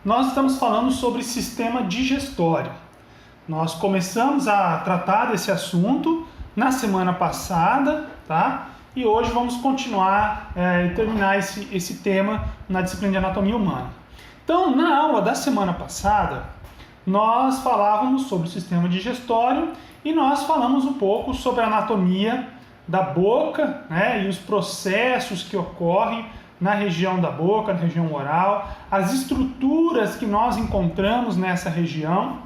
nós estamos falando sobre sistema digestório. Nós começamos a tratar desse assunto na semana passada, tá? E hoje vamos continuar e terminar esse tema na disciplina de anatomia humana. Então, na aula da semana passada, nós falávamos sobre o sistema digestório e nós falamos um pouco sobre a anatomia da boca, né, e os processos que ocorrem na região da boca, na região oral, as estruturas que nós encontramos nessa região.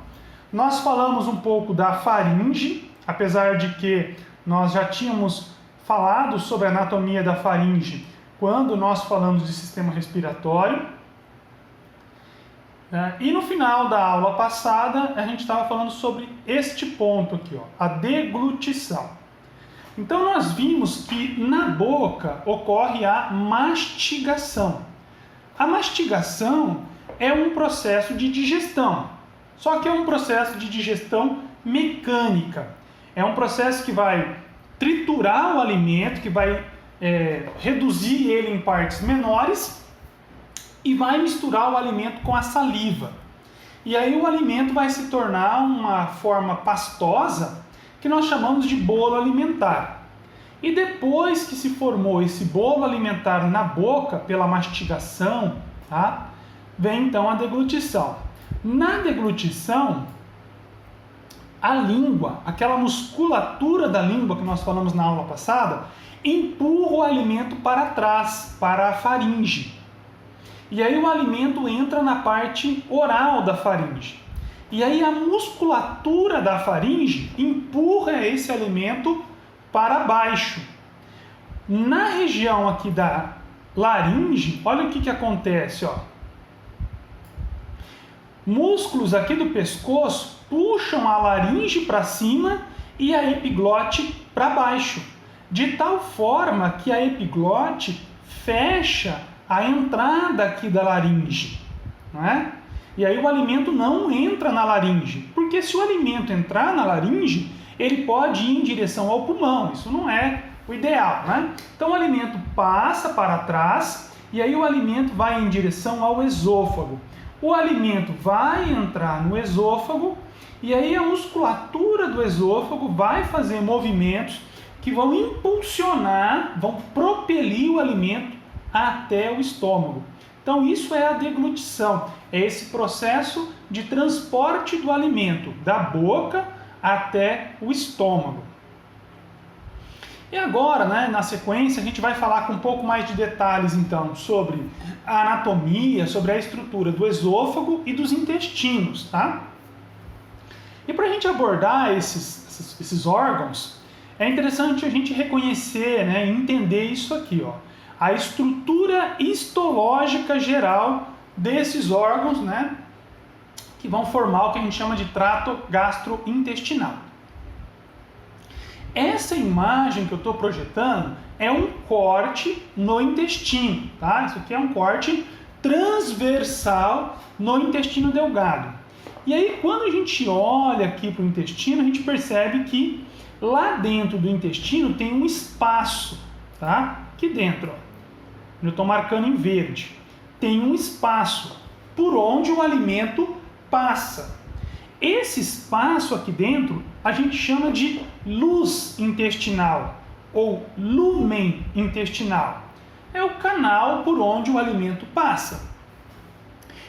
Nós falamos um pouco da faringe, apesar de que nós já tínhamos falado sobre a anatomia da faringe quando nós falamos de sistema respiratório. E no final da aula passada, a gente estava falando sobre este ponto aqui, ó, a deglutição. Então nós vimos que na boca ocorre a mastigação. A mastigação é um processo de digestão, só que é um processo de digestão mecânica. É um processo que vai triturar o alimento, que vai reduzir ele em partes menores e vai misturar o alimento com a saliva. E aí o alimento vai se tornar uma forma pastosa que nós chamamos de bolo alimentar. E depois que se formou esse bolo alimentar na boca, pela mastigação, tá? Vem então a deglutição. Na deglutição, a língua, aquela musculatura da língua que nós falamos na aula passada, empurra o alimento para trás, para a faringe. E aí o alimento entra na parte oral da faringe. E aí a musculatura da faringe empurra esse alimento para baixo. Na região aqui da laringe, olha o que acontece, ó. Músculos aqui do pescoço puxam a laringe para cima e a epiglote para baixo, de tal forma que a epiglote fecha a entrada aqui da laringe, não é? E aí o alimento não entra na laringe, porque se o alimento entrar na laringe, ele pode ir em direção ao pulmão, isso não é o ideal, né? Então o alimento passa para trás e aí o alimento vai em direção ao esôfago. O alimento vai entrar no esôfago e aí a musculatura do esôfago vai fazer movimentos que vão impulsionar, vão propelir o alimento até o estômago. Então isso é a deglutição, é esse processo de transporte do alimento da boca até o estômago. E agora, né, na sequência, a gente vai falar com um pouco mais de detalhes então sobre a anatomia, sobre a estrutura do esôfago e dos intestinos, tá? E para a gente abordar esses órgãos, é interessante a gente reconhecer, né, e entender isso aqui, ó. A estrutura histológica geral desses órgãos, né, que vão formar o que a gente chama de trato gastrointestinal. Essa imagem que eu estou projetando é um corte no intestino, tá? Isso aqui é um corte transversal no intestino delgado. E aí, quando a gente olha aqui para o intestino, a gente percebe que lá dentro do intestino tem um espaço, tá? Aqui dentro, ó. Eu estou marcando em verde. Tem um espaço por onde o alimento passa. Esse espaço aqui dentro a gente chama de luz intestinal ou lúmen intestinal. É o canal por onde o alimento passa.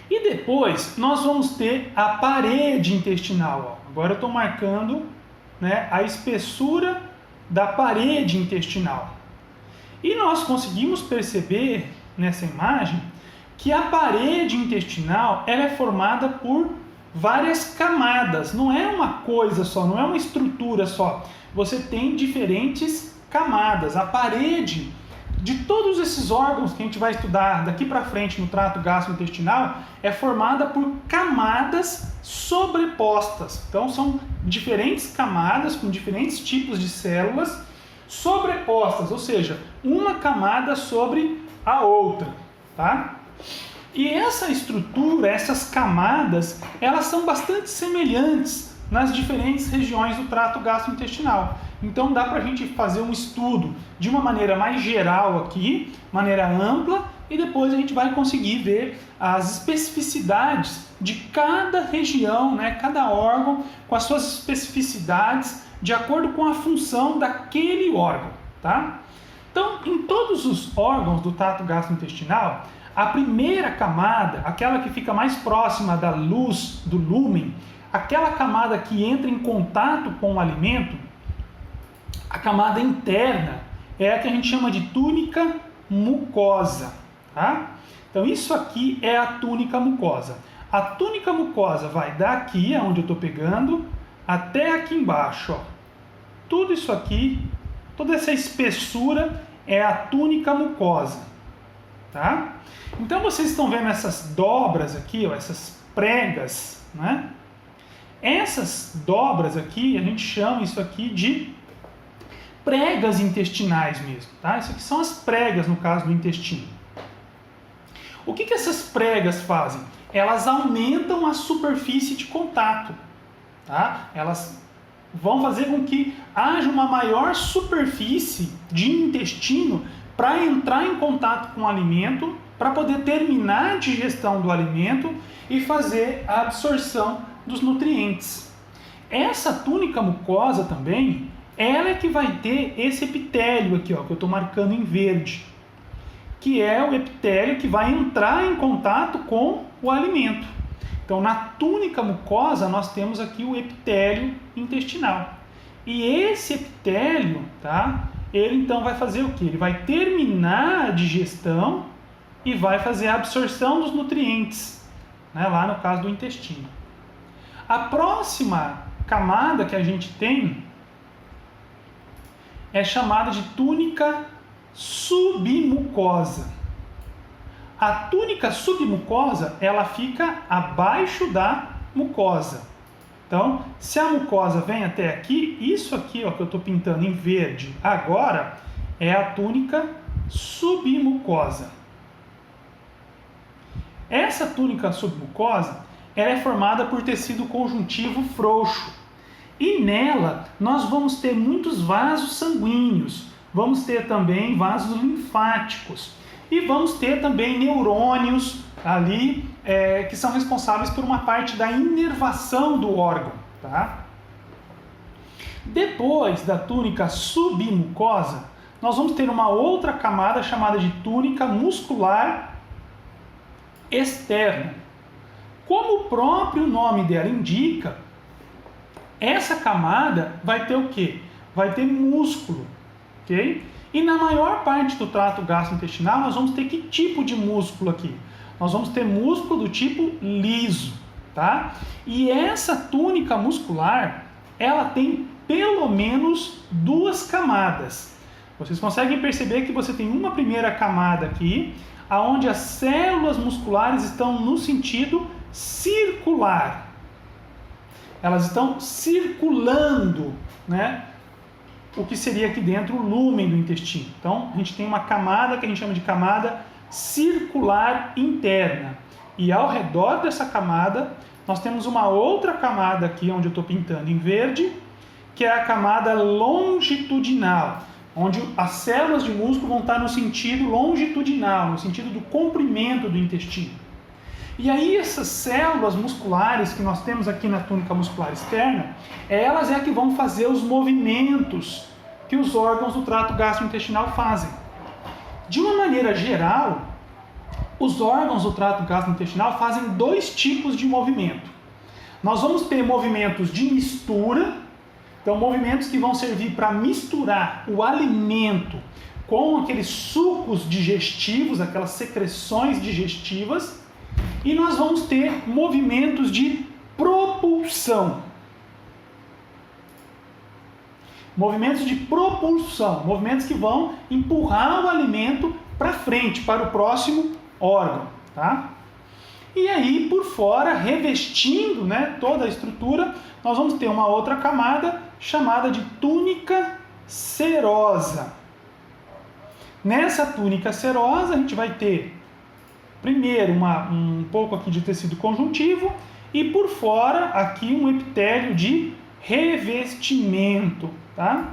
E depois nós vamos ter a parede intestinal. Ó. Agora eu estou marcando, né, a espessura da parede intestinal. E nós conseguimos perceber nessa imagem que a parede intestinal ela é formada por várias camadas, não é uma coisa só, não é uma estrutura só. Você tem diferentes camadas. A parede de todos esses órgãos que a gente vai estudar daqui para frente no trato gastrointestinal é formada por camadas sobrepostas. Então são diferentes camadas com diferentes tipos de células sobrepostas, ou seja, uma camada sobre a outra, tá? E essa estrutura, essas camadas, elas são bastante semelhantes nas diferentes regiões do trato gastrointestinal. Então dá para a gente fazer um estudo de uma maneira mais geral aqui, maneira ampla, e depois a gente vai conseguir ver as especificidades de cada região, né, cada órgão com as suas especificidades de acordo com a função daquele órgão, tá? Então, em todos os órgãos do trato gastrointestinal, a primeira camada, aquela que fica mais próxima da luz, do lúmen, aquela camada que entra em contato com o alimento, a camada interna, é a que a gente chama de túnica mucosa, tá? Então, isso aqui é a túnica mucosa. A túnica mucosa vai daqui, onde eu estou pegando, até aqui embaixo, ó. Tudo isso aqui, toda essa espessura é a túnica mucosa, tá? Então vocês estão vendo essas dobras aqui, ó, essas pregas, né? Essas dobras aqui, a gente chama isso aqui de pregas intestinais mesmo, tá? Isso aqui são as pregas no caso do intestino. O que essas pregas fazem? Elas aumentam a superfície de contato, tá? Elas vão fazer com que haja uma maior superfície de intestino para entrar em contato com o alimento, para poder terminar a digestão do alimento e fazer a absorção dos nutrientes. Essa túnica mucosa também, ela é que vai ter esse epitélio aqui, ó, que eu estou marcando em verde, que é o epitélio que vai entrar em contato com o alimento. Então, na túnica mucosa, nós temos aqui o epitélio intestinal. E esse epitélio, tá? Ele então vai fazer o quê? Ele vai terminar a digestão e vai fazer a absorção dos nutrientes, né? Lá no caso do intestino. A próxima camada que a gente tem é chamada de túnica submucosa. A túnica submucosa, ela fica abaixo da mucosa. Então, se a mucosa vem até aqui, isso aqui, ó, que eu estou pintando em verde agora, é a túnica submucosa. Essa túnica submucosa, ela é formada por tecido conjuntivo frouxo. E nela, nós vamos ter muitos vasos sanguíneos, vamos ter também vasos linfáticos. E vamos ter também neurônios ali que são responsáveis por uma parte da inervação do órgão, tá? Depois da túnica submucosa, nós vamos ter uma outra camada chamada de túnica muscular externa. Como o próprio nome dela indica, essa camada vai ter o quê? Vai ter músculo, ok? E na maior parte do trato gastrointestinal, nós vamos ter que tipo de músculo aqui? Nós vamos ter músculo do tipo liso, tá? E essa túnica muscular, ela tem pelo menos duas camadas. Vocês conseguem perceber que você tem uma primeira camada aqui, onde as células musculares estão no sentido circular. Elas estão circulando, né? O que seria aqui dentro o lúmen do intestino. Então, a gente tem uma camada que a gente chama de camada circular interna. E ao redor dessa camada, nós temos uma outra camada aqui, onde eu estou pintando em verde, que é a camada longitudinal, onde as células de músculo vão estar no sentido longitudinal, no sentido do comprimento do intestino. E aí essas células musculares que nós temos aqui na túnica muscular externa, elas é que vão fazer os movimentos que os órgãos do trato gastrointestinal fazem. De uma maneira geral, os órgãos do trato gastrointestinal fazem dois tipos de movimento. Nós vamos ter movimentos de mistura, então movimentos que vão servir para misturar o alimento com aqueles sucos digestivos, aquelas secreções digestivas, e nós vamos ter movimentos de propulsão. Movimentos de propulsão, movimentos que vão empurrar o alimento para frente, para o próximo órgão, tá? E aí, por fora, revestindo, né, toda a estrutura, nós vamos ter uma outra camada chamada de túnica serosa. Nessa túnica serosa, a gente vai ter primeiro um pouco aqui de tecido conjuntivo e por fora aqui um epitélio de revestimento, tá?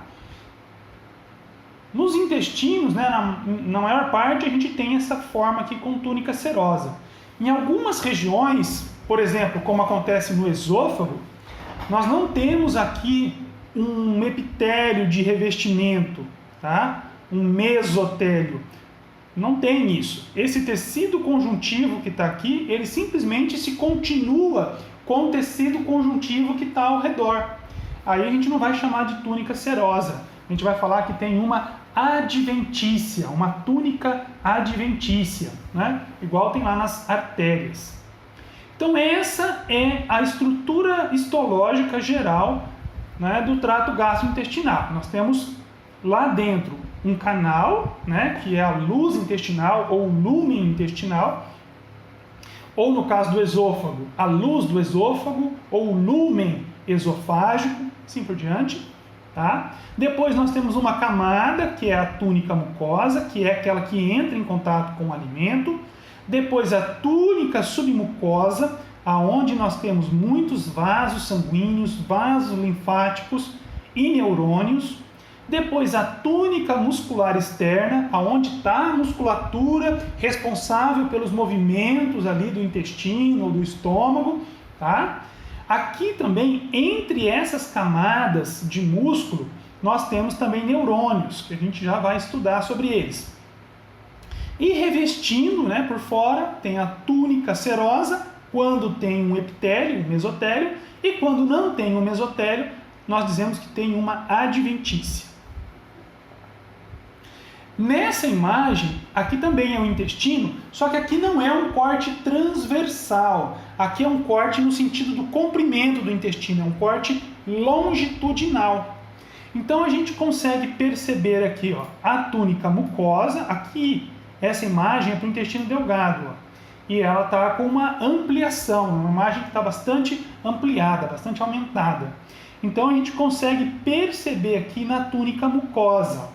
Nos intestinos, né, na maior parte, a gente tem essa forma aqui com túnica serosa. Em algumas regiões, por exemplo, como acontece no esôfago, nós não temos aqui um epitélio de revestimento, tá? Um mesotélio. Não tem isso. Esse tecido conjuntivo que está aqui, ele simplesmente se continua com o tecido conjuntivo que está ao redor. Aí a gente não vai chamar de túnica serosa. A gente vai falar que tem uma adventícia, uma túnica adventícia, né? Igual tem lá nas artérias. Então essa é a estrutura histológica geral, né, do trato gastrointestinal. Nós temos lá dentro um canal, né, que é a luz intestinal ou lúmen intestinal, ou no caso do esôfago, a luz do esôfago ou lúmen esofágico, assim por diante. Tá? Depois nós temos uma camada, que é a túnica mucosa, que é aquela que entra em contato com o alimento. Depois a túnica submucosa, aonde nós temos muitos vasos sanguíneos, vasos linfáticos e neurônios. Depois a túnica muscular externa, aonde está a musculatura responsável pelos movimentos ali do intestino ou do estômago, tá? Aqui também, entre essas camadas de músculo, nós temos também neurônios, que a gente já vai estudar sobre eles. E revestindo, né, por fora, tem a túnica serosa, quando tem um epitélio, um mesotélio, e quando não tem um mesotélio, nós dizemos que tem uma adventícia. Nessa imagem, aqui também é o intestino, só que aqui não é um corte transversal. Aqui é um corte no sentido do comprimento do intestino, é um corte longitudinal. Então a gente consegue perceber aqui, ó, a túnica mucosa. Aqui, essa imagem é para o intestino delgado, ó, e ela está com uma ampliação, uma imagem que está bastante ampliada, bastante aumentada. Então a gente consegue perceber aqui na túnica mucosa.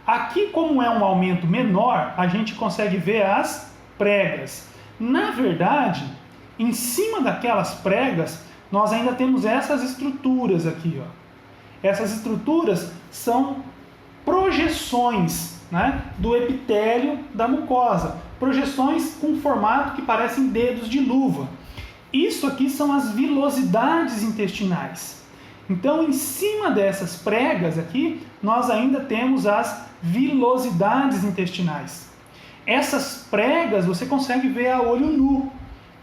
Aqui, como é um aumento menor, a gente consegue ver as pregas. Na verdade, em cima daquelas pregas, nós ainda temos essas estruturas aqui, ó. Essas estruturas são projeções, né, do epitélio da mucosa. Projeções com formato que parecem dedos de luva. Isso aqui são as vilosidades intestinais. Então, em cima dessas pregas aqui, nós ainda temos as vilosidades intestinais. Essas pregas você consegue ver a olho nu,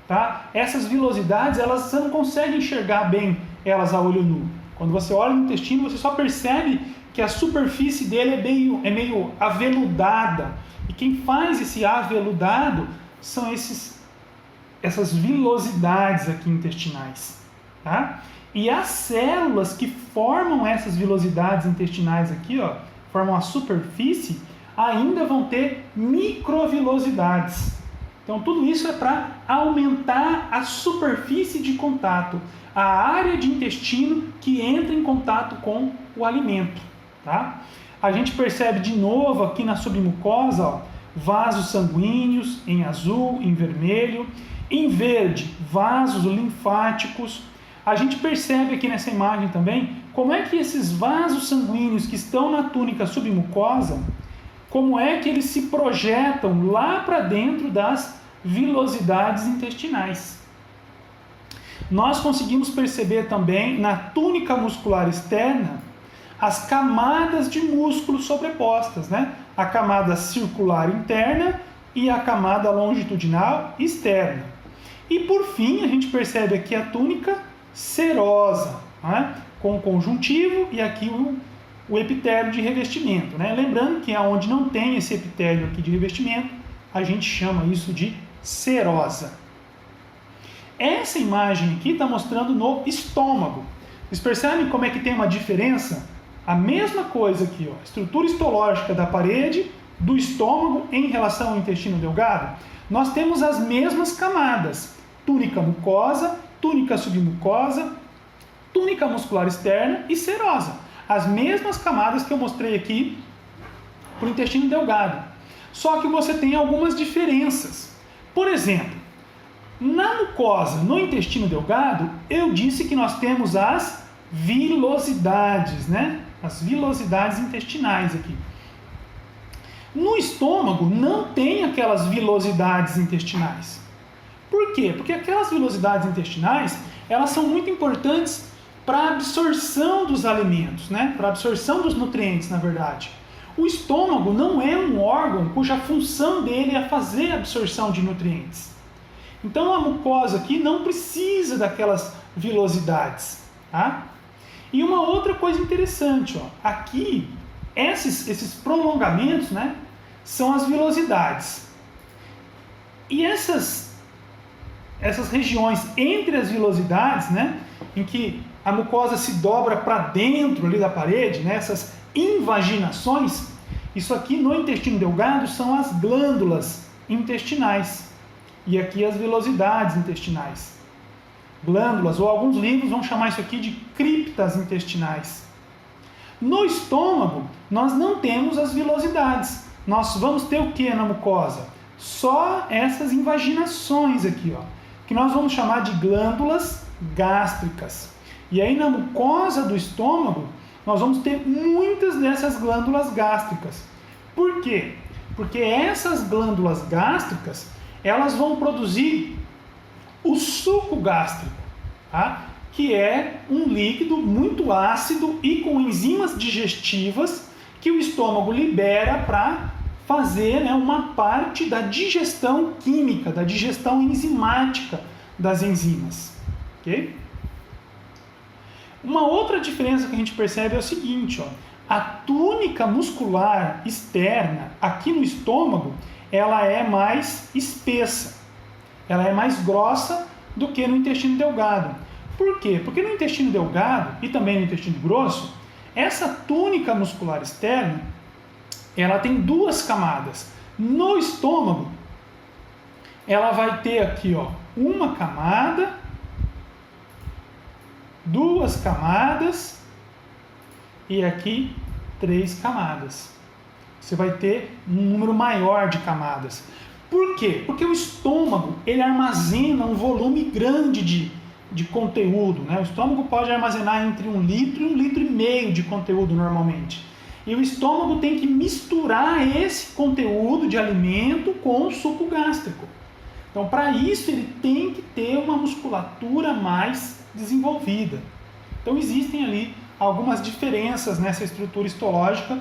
tá? Essas vilosidades, você não consegue enxergar bem elas a olho nu. Quando você olha no intestino, você só percebe que a superfície dele é meio aveludada. E quem faz esse aveludado são essas vilosidades aqui intestinais, tá? E as células que formam essas vilosidades intestinais aqui, ó, formam a superfície, ainda vão ter microvilosidades. Então tudo isso é para aumentar a superfície de contato, a área de intestino que entra em contato com o alimento. Tá? A gente percebe de novo aqui na submucosa, ó, vasos sanguíneos em azul, em vermelho, em verde, vasos linfáticos. A gente percebe aqui nessa imagem também como é que esses vasos sanguíneos que estão na túnica submucosa, como é que eles se projetam lá para dentro das vilosidades intestinais. Nós conseguimos perceber também na túnica muscular externa as camadas de músculo sobrepostas, né? A camada circular interna e a camada longitudinal externa. E por fim, a gente percebe aqui a túnica serosa, né? Com o conjuntivo e aqui o epitélio de revestimento, né? Lembrando que onde não tem esse epitélio aqui de revestimento, a gente chama isso de serosa. Essa imagem aqui está mostrando no estômago. Vocês percebem como é que tem uma diferença? A mesma coisa aqui, ó, estrutura histológica da parede do estômago em relação ao intestino delgado. Nós temos as mesmas camadas: túnica mucosa, túnica submucosa, túnica muscular externa e serosa. As mesmas camadas que eu mostrei aqui para o intestino delgado. Só que você tem algumas diferenças. Por exemplo, na mucosa, no intestino delgado, eu disse que nós temos as vilosidades, né? as vilosidades intestinais aqui. No estômago não tem aquelas vilosidades intestinais. Por quê? Porque aquelas vilosidades intestinais, elas são muito importantes para a absorção dos alimentos, né? Para a absorção dos nutrientes, na verdade. O estômago não é um órgão cuja função dele é fazer a absorção de nutrientes. Então a mucosa aqui não precisa daquelas vilosidades, tá? E uma outra coisa interessante, ó, aqui esses prolongamentos, né, são as vilosidades. E essas regiões entre as vilosidades, né, em que a mucosa se dobra para dentro ali da parede, né, essas invaginações, isso aqui no intestino delgado são as glândulas intestinais. E aqui as vilosidades intestinais. Glândulas, ou alguns livros vão chamar isso aqui de criptas intestinais. No estômago, nós não temos as vilosidades. Nós vamos ter o que na mucosa? Só essas invaginações aqui, ó, que nós vamos chamar de glândulas gástricas. E aí na mucosa do estômago, nós vamos ter muitas dessas glândulas gástricas. Por quê? Porque essas glândulas gástricas, elas vão produzir o suco gástrico, tá? Que é um líquido muito ácido e com enzimas digestivas que o estômago libera para fazer, né, uma parte da digestão química, da digestão enzimática das enzimas. Okay? Uma outra diferença que a gente percebe é o seguinte, ó, a túnica muscular externa aqui no estômago, ela é mais espessa, ela é mais grossa do que no intestino delgado. Por quê? Porque no intestino delgado e também no intestino grosso, essa túnica muscular externa, ela tem duas camadas. No estômago, ela vai ter aqui, ó, uma camada, duas camadas e aqui 3 camadas. Você vai ter um número maior de camadas. Por quê? Porque o estômago, ele armazena um volume grande de conteúdo, né? O estômago pode armazenar entre 1 litro e 1,5 litro de conteúdo normalmente. E o estômago tem que misturar esse conteúdo de alimento com o suco gástrico. Então, para isso, ele tem que ter uma musculatura mais desenvolvida. Então, existem ali algumas diferenças nessa estrutura histológica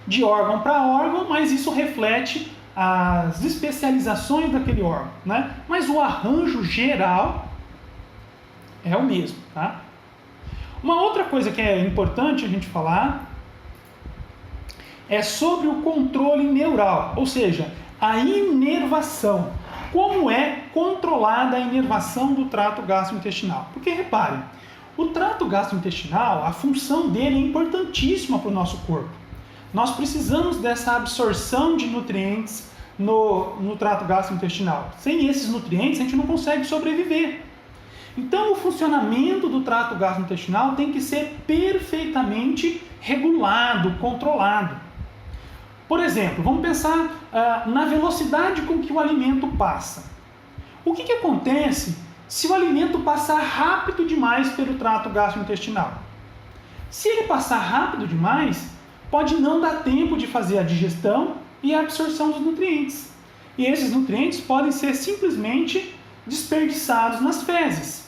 de órgão para órgão, mas isso reflete as especializações daquele órgão, né? Mas o arranjo geral é o mesmo, tá? Uma outra coisa que é importante a gente falar é sobre o controle neural, ou seja, a inervação. Como é controlada a inervação do trato gastrointestinal? Porque reparem, o trato gastrointestinal, a função dele é importantíssima para o nosso corpo. Nós precisamos dessa absorção de nutrientes no trato gastrointestinal. Sem esses nutrientes, a gente não consegue sobreviver. Então, o funcionamento do trato gastrointestinal tem que ser perfeitamente regulado, controlado. Por exemplo, vamos pensar na velocidade com que o alimento passa. O que acontece se o alimento passar rápido demais pelo trato gastrointestinal? Se ele passar rápido demais, pode não dar tempo de fazer a digestão e a absorção dos nutrientes. E esses nutrientes podem ser simplesmente desperdiçados nas fezes.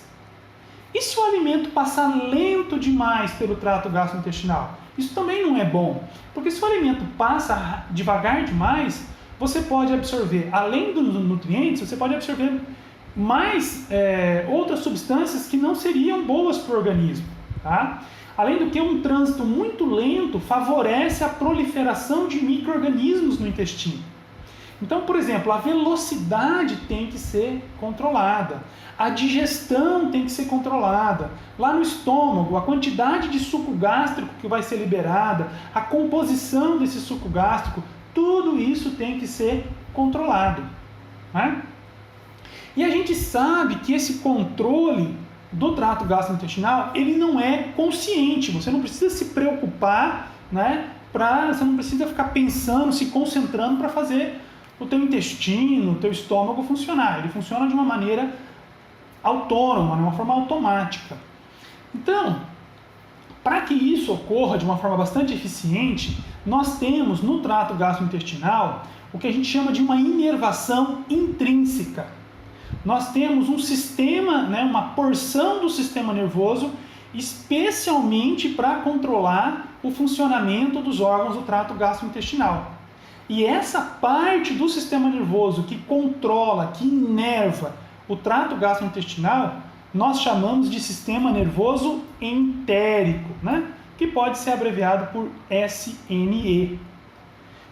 E se o alimento passar lento demais pelo trato gastrointestinal? Isso também não é bom, porque se o alimento passa devagar demais, você pode absorver, além dos nutrientes, você pode absorver mais outras substâncias que não seriam boas para o organismo, tá? Além do que, um trânsito muito lento favorece a proliferação de micro-organismos no intestino. Então, por exemplo, a velocidade tem que ser controlada, a digestão tem que ser controlada. Lá no estômago, a quantidade de suco gástrico que vai ser liberada, a composição desse suco gástrico, tudo isso tem que ser controlado, né? E a gente sabe que esse controle do trato gastrointestinal, ele não é consciente. Você não precisa se preocupar, né? Você não precisa ficar pensando, se concentrando para fazer o teu intestino, o teu estômago funcionar. Ele funciona de uma maneira autônoma, de uma forma automática. Então, Para que isso ocorra de uma forma bastante eficiente, nós temos no trato gastrointestinal o que a gente chama de uma inervação intrínseca. Nós temos um sistema, né, uma porção do sistema nervoso especialmente para controlar o funcionamento dos órgãos do trato gastrointestinal. E essa parte do sistema nervoso que controla, que inerva o trato gastrointestinal, nós chamamos de sistema nervoso entérico, né? Que pode ser abreviado por SNE.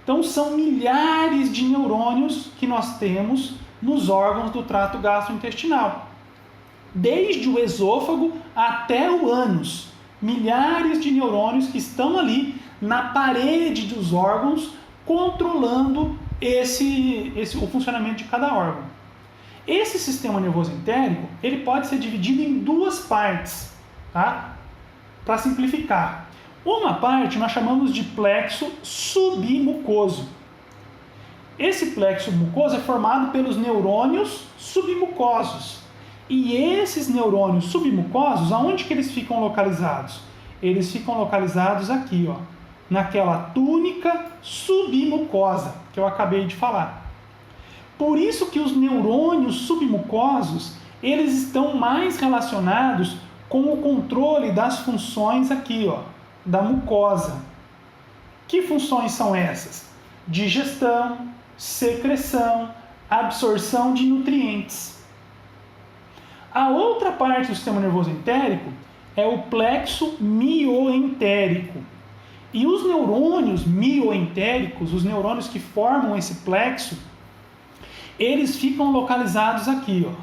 Então são milhares de neurônios que nós temos nos órgãos do trato gastrointestinal. Desde o esôfago até o ânus. Milhares de neurônios que estão ali na parede dos órgãos controlando o funcionamento de cada órgão. Esse sistema nervoso entérico, ele pode ser dividido em duas partes, tá? Para simplificar. Uma parte nós chamamos de plexo submucoso. Esse plexo mucoso é formado pelos neurônios submucosos. E esses neurônios submucosos, aonde que eles ficam localizados? Eles ficam localizados aqui, ó, naquela túnica submucosa que eu acabei de falar. Por isso que os neurônios submucosos, eles estão mais relacionados com o controle das funções aqui, ó, da mucosa. Que funções são essas? Digestão, secreção, absorção de nutrientes. A outra parte do sistema nervoso entérico é o plexo mioentérico. E os neurônios mioentéricos, os neurônios que formam esse plexo, eles ficam localizados aqui, ó,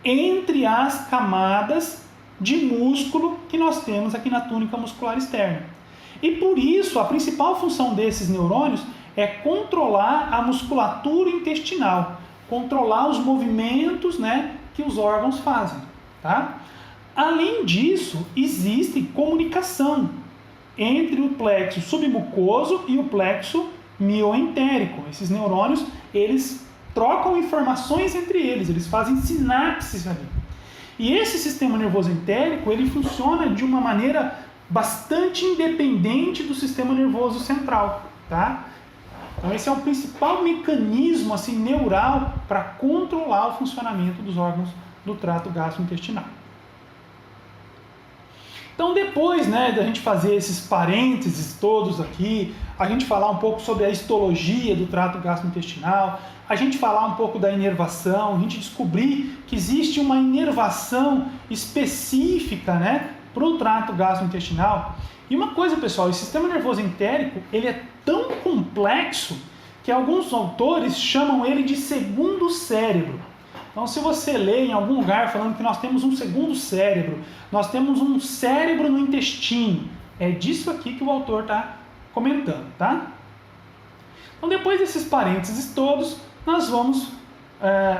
entre as camadas de músculo que nós temos aqui na túnica muscular externa. E por isso, a principal função desses neurônios é controlar a musculatura intestinal, controlar os movimentos, né, que os órgãos fazem. Tá? Além disso, existe comunicação entre o plexo submucoso e o plexo mioentérico. Esses neurônios, eles trocam informações entre eles, eles fazem sinapses ali. E esse sistema nervoso entérico, ele funciona de uma maneira bastante independente do sistema nervoso central, tá? Então esse é o principal mecanismo assim, neural para controlar o funcionamento dos órgãos do trato gastrointestinal. Então depois, né, da gente fazer esses parênteses todos aqui, a gente falar um pouco sobre a histologia do trato gastrointestinal, a gente falar um pouco da inervação, a gente descobrir que existe uma inervação específica, né, para o trato gastrointestinal. E uma coisa, pessoal, o sistema nervoso entérico, ele é tão complexo que alguns autores chamam ele de segundo cérebro. Então, se você lê em algum lugar falando que nós temos um segundo cérebro, nós temos um cérebro no intestino, é disso aqui que o autor está comentando, tá? Então, depois desses parênteses todos, nós vamos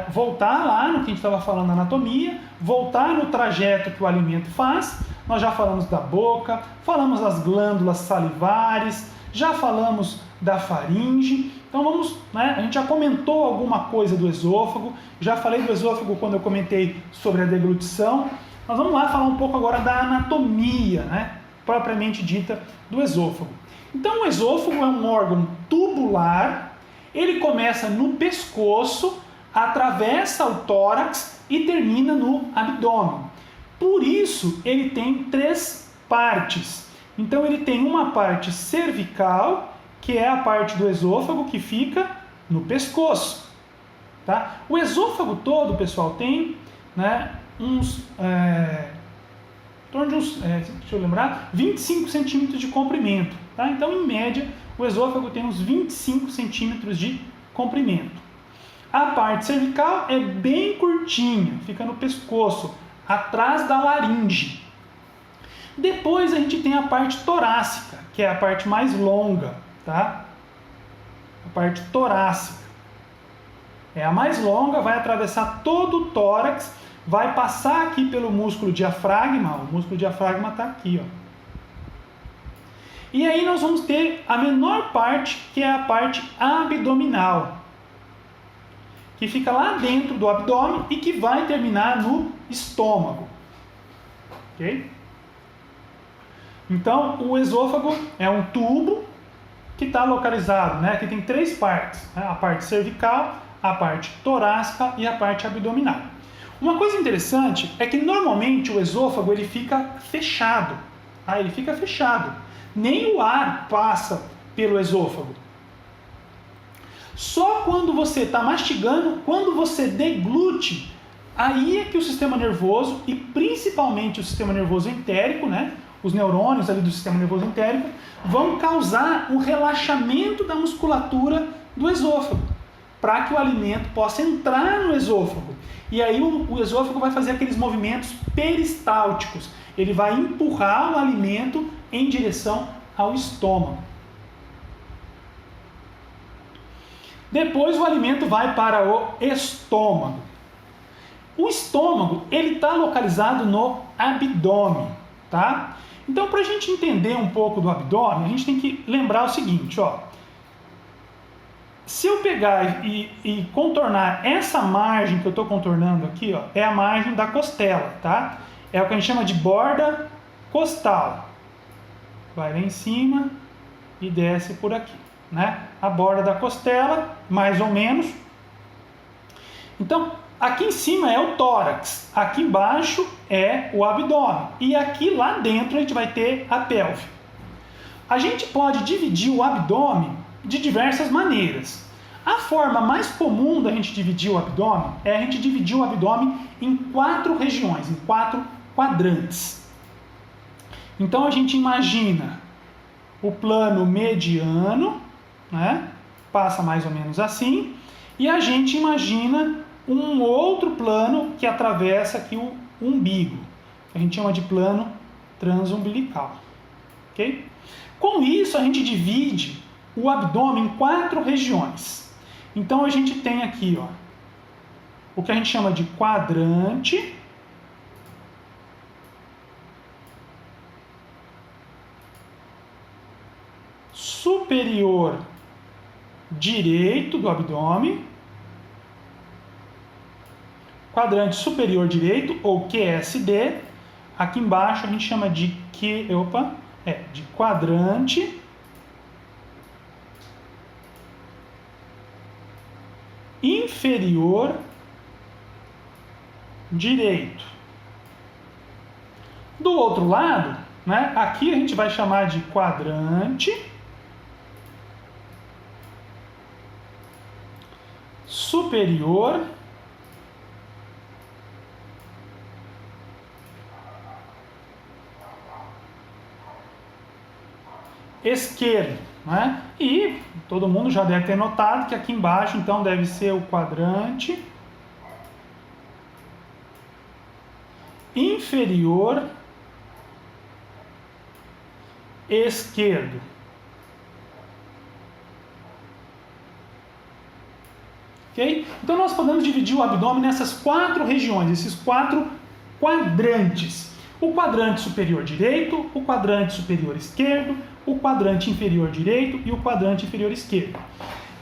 voltar lá no que a gente estava falando da anatomia, voltar no trajeto que o alimento faz. Nós já falamos da boca, falamos das glândulas salivares, já falamos da faringe. Então vamos, né, a gente já comentou alguma coisa do esôfago, já falei do esôfago quando eu comentei sobre a deglutição. Nós vamos lá falar um pouco agora da anatomia, né, propriamente dita do esôfago. Então o esôfago é um órgão tubular, ele começa no pescoço, atravessa o tórax e termina no abdômen. Por isso ele tem 3 partes. Então ele tem uma parte cervical, que é a parte do esôfago que fica no pescoço. Tá? O esôfago todo, pessoal, tem, né, em torno de uns, deixa eu lembrar, 25 centímetros de comprimento. Tá? Então, em média, o esôfago tem uns 25 centímetros de comprimento. A parte cervical é bem curtinha, fica no pescoço, atrás da laringe. Depois a gente tem a parte torácica, que é a parte mais longa, tá? A parte torácica é a mais longa, vai atravessar todo o tórax, vai passar aqui pelo músculo diafragma, o músculo diafragma está aqui, ó. E aí nós vamos ter a menor parte, que é a parte abdominal, que fica lá dentro do abdômen e que vai terminar no estômago. Ok? Então, o esôfago é um tubo que está localizado, né? Que tem 3 partes, né? A parte cervical, a parte torácica e a parte abdominal. Uma coisa interessante é que normalmente o esôfago ele fica fechado, tá? Ele fica fechado. Nem o ar passa pelo esôfago. Só quando você está mastigando, quando você deglute, aí é que o sistema nervoso, e principalmente o sistema nervoso entérico, né? Os neurônios ali do sistema nervoso entérico, vão causar um relaxamento da musculatura do esôfago, para que o alimento possa entrar no esôfago. E aí o esôfago vai fazer aqueles movimentos peristálticos. Ele vai empurrar o alimento em direção ao estômago. Depois o alimento vai para o estômago. O estômago ele está localizado no abdômen, tá? Então, para a gente entender um pouco do abdômen, a gente tem que lembrar o seguinte, ó. Se eu pegar e contornar essa margem que eu estou contornando aqui, ó, é a margem da costela, tá? É o que a gente chama de borda costal. Vai lá em cima e desce por aqui, né? A borda da costela, mais ou menos. Então, aqui em cima é o tórax, aqui embaixo é o abdômen e aqui lá dentro a gente vai ter a pelve. A gente pode dividir o abdômen de diversas maneiras. A forma mais comum da gente dividir o abdômen é a gente dividir o abdômen em 4 regiões, em 4 quadrantes. Então a gente imagina o plano mediano, né? Passa mais ou menos assim, e a gente imagina um outro plano que atravessa aqui o umbigo, que a gente chama de plano transumbilical. Ok? Com isso, a gente divide o abdômen em 4 regiões. Então, a gente tem aqui, ó, o que a gente chama de quadrante, superior direito do abdômen, quadrante superior direito, ou QSD. Aqui embaixo a gente chama de quadrante inferior direito. Do outro lado, né, aqui a gente vai chamar de quadrante superior esquerdo, né? E todo mundo já deve ter notado que aqui embaixo então deve ser o quadrante inferior esquerdo. Ok? Então nós podemos dividir o abdômen nessas 4 regiões, esses 4 quadrantes. O quadrante superior direito, o quadrante superior esquerdo, o quadrante inferior direito e o quadrante inferior esquerdo.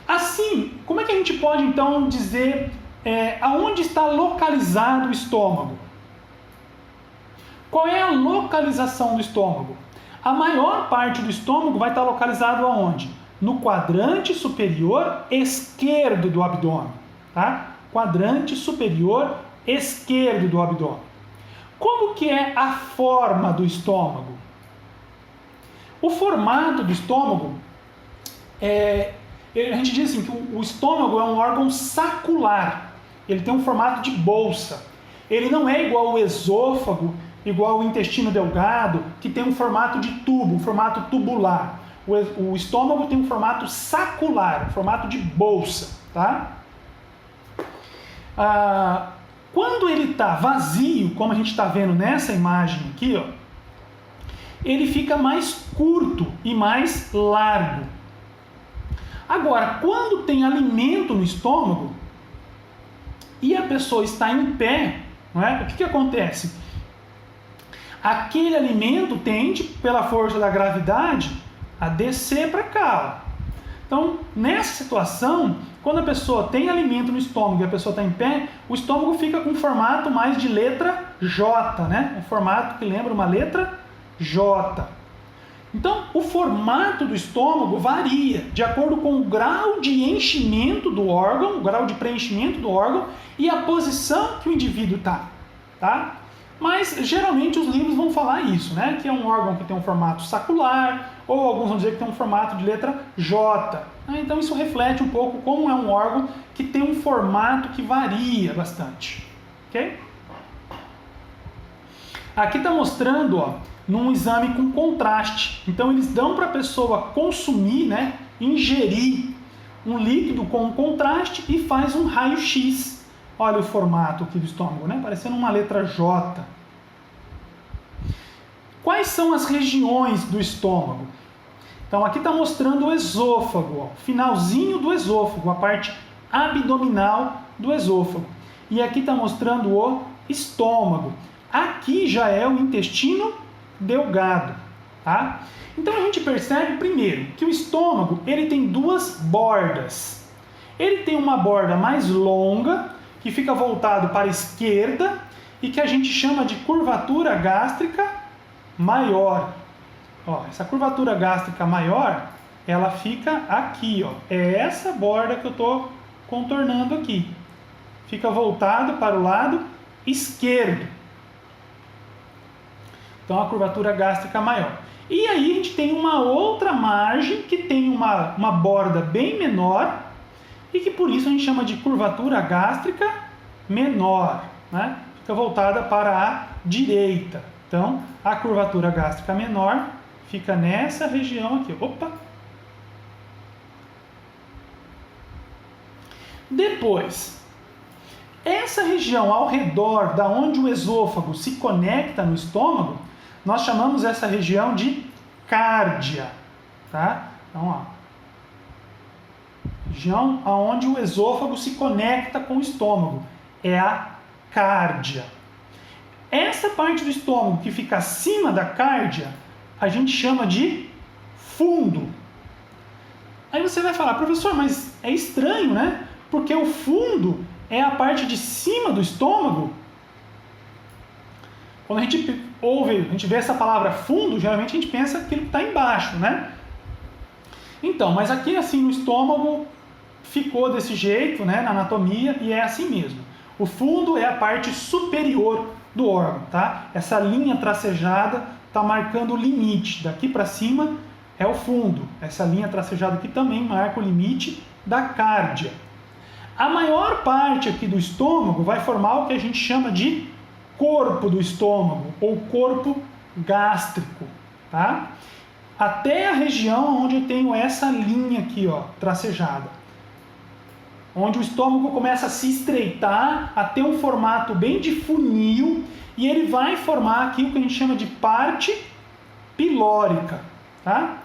Assim, como é que a gente pode então dizer aonde está localizado o estômago? Qual é a localização do estômago? A maior parte do estômago vai estar localizado aonde? No quadrante superior esquerdo do abdômen, tá? Quadrante superior esquerdo do abdômen. Como que é a forma do estômago? O formato do estômago, a gente diz assim, que o estômago é um órgão sacular. Ele tem um formato de bolsa. Ele não é igual ao esôfago, igual ao intestino delgado, que tem um formato de tubo, um formato tubular. O estômago tem um formato sacular, um formato de bolsa, tá? Quando ele está vazio, como a gente está vendo nessa imagem aqui, ó, ele fica mais curto e mais largo. Agora, quando tem alimento no estômago e a pessoa está em pé, não é? O que acontece? Aquele alimento tende, pela força da gravidade, a descer para cá. Ó. Então, nessa situação, quando a pessoa tem alimento no estômago e a pessoa está em pé, o estômago fica com um formato mais de letra J, né? Um formato que lembra uma letra J. Então, o formato do estômago varia de acordo com o grau de enchimento do órgão, o grau de preenchimento do órgão e a posição que o indivíduo está, tá? Mas, geralmente, os livros vão falar isso, né? Que é um órgão que tem um formato sacular, ou alguns vão dizer que tem um formato de letra J. Então, isso reflete um pouco como é um órgão que tem um formato que varia bastante, ok? Aqui está mostrando, ó, num exame com contraste. Então, eles dão para a pessoa consumir, né, ingerir um líquido com contraste e faz um raio-x. Olha o formato aqui do estômago, né, parecendo uma letra J. Quais são as regiões do estômago? Então, aqui está mostrando o esôfago, ó, finalzinho do esôfago, a parte abdominal do esôfago. E aqui está mostrando o estômago. Aqui já é o intestino delgado, tá? Então a gente percebe primeiro que o estômago ele tem duas bordas. Ele tem uma borda mais longa que fica voltado para a esquerda e que a gente chama de curvatura gástrica maior. Ó, essa curvatura gástrica maior, ela fica aqui, ó. É essa borda que eu estou contornando aqui. Fica voltado para o lado esquerdo. Então, a curvatura gástrica maior. E aí a gente tem uma outra margem que tem uma borda bem menor e que por isso a gente chama de curvatura gástrica menor, né? Fica voltada para a direita. Então, a curvatura gástrica menor fica nessa região aqui. Opa! Depois, essa região ao redor da onde o esôfago se conecta no estômago, nós chamamos essa região de cárdia, tá? Então, ó, região onde o esôfago se conecta com o estômago é a cárdia. Essa parte do estômago que fica acima da cárdia, a gente chama de fundo. Aí você vai falar, professor, mas é estranho, né? Porque o fundo é a parte de cima do estômago. Quando a gente vê essa palavra fundo, geralmente a gente pensa aquilo que está embaixo, né? Então, mas aqui assim no estômago ficou desse jeito, né, na anatomia, e é assim mesmo. O fundo é a parte superior do órgão, tá? Essa linha tracejada está marcando o limite. Daqui para cima é o fundo. Essa linha tracejada aqui também marca o limite da cárdia. A maior parte aqui do estômago vai formar o que a gente chama de corpo do estômago, ou corpo gástrico, tá? Até a região onde eu tenho essa linha aqui, ó, tracejada. Onde o estômago começa a se estreitar, a ter um formato bem de funil, e ele vai formar aqui o que a gente chama de parte pilórica, tá?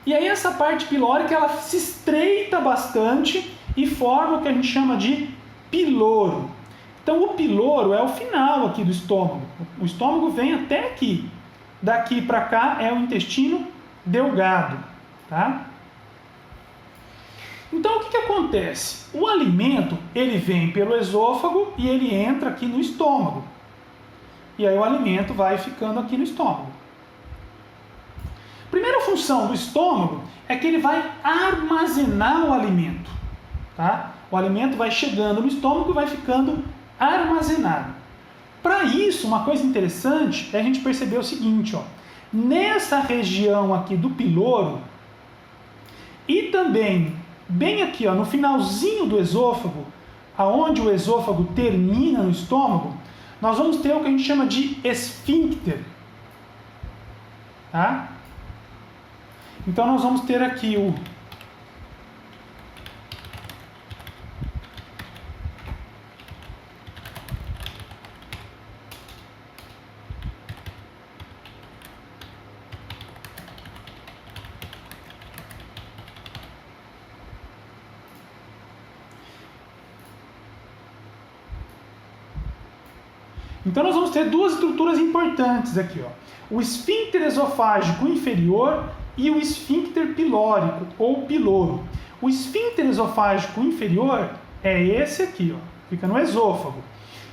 E aí essa parte pilórica, ela se estreita bastante e forma o que a gente chama de piloro. Então o piloro é o final aqui do estômago. O estômago vem até aqui. Daqui para cá é o intestino delgado, tá? Então o que acontece? O alimento, ele vem pelo esôfago e ele entra aqui no estômago. E aí o alimento vai ficando aqui no estômago. A primeira função do estômago é que ele vai armazenar o alimento, tá? O alimento vai chegando no estômago e vai ficando armazenado. Para isso, uma coisa interessante é a gente perceber o seguinte, ó, nessa região aqui do piloro e também bem aqui, ó, no finalzinho do esôfago, aonde o esôfago termina no estômago, nós vamos ter o que a gente chama de esfíncter, tá? Então nós vamos ter aqui o Então nós vamos ter duas estruturas importantes aqui, ó. O esfíncter esofágico inferior e o esfíncter pilórico, ou piloro. O esfíncter esofágico inferior é esse aqui, ó, fica no esôfago.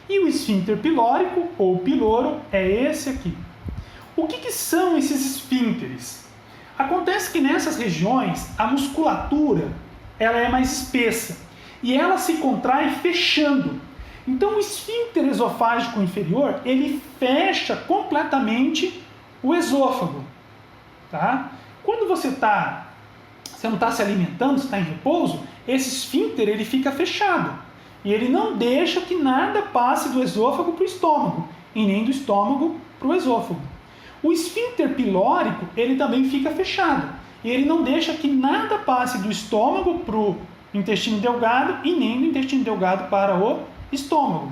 E o esfíncter pilórico, ou piloro, é esse aqui. O que são esses esfíncteres? Acontece que nessas regiões a musculatura ela é mais espessa e ela se contrai fechando. Então o esfíncter esofágico inferior ele fecha completamente o esôfago. Tá? Quando você não está se alimentando, você está em repouso, esse esfíncter ele fica fechado e ele não deixa que nada passe do esôfago para o estômago e nem do estômago para o esôfago. O esfíncter pilórico ele também fica fechado e ele não deixa que nada passe do estômago para o intestino delgado e nem do intestino delgado para o estômago.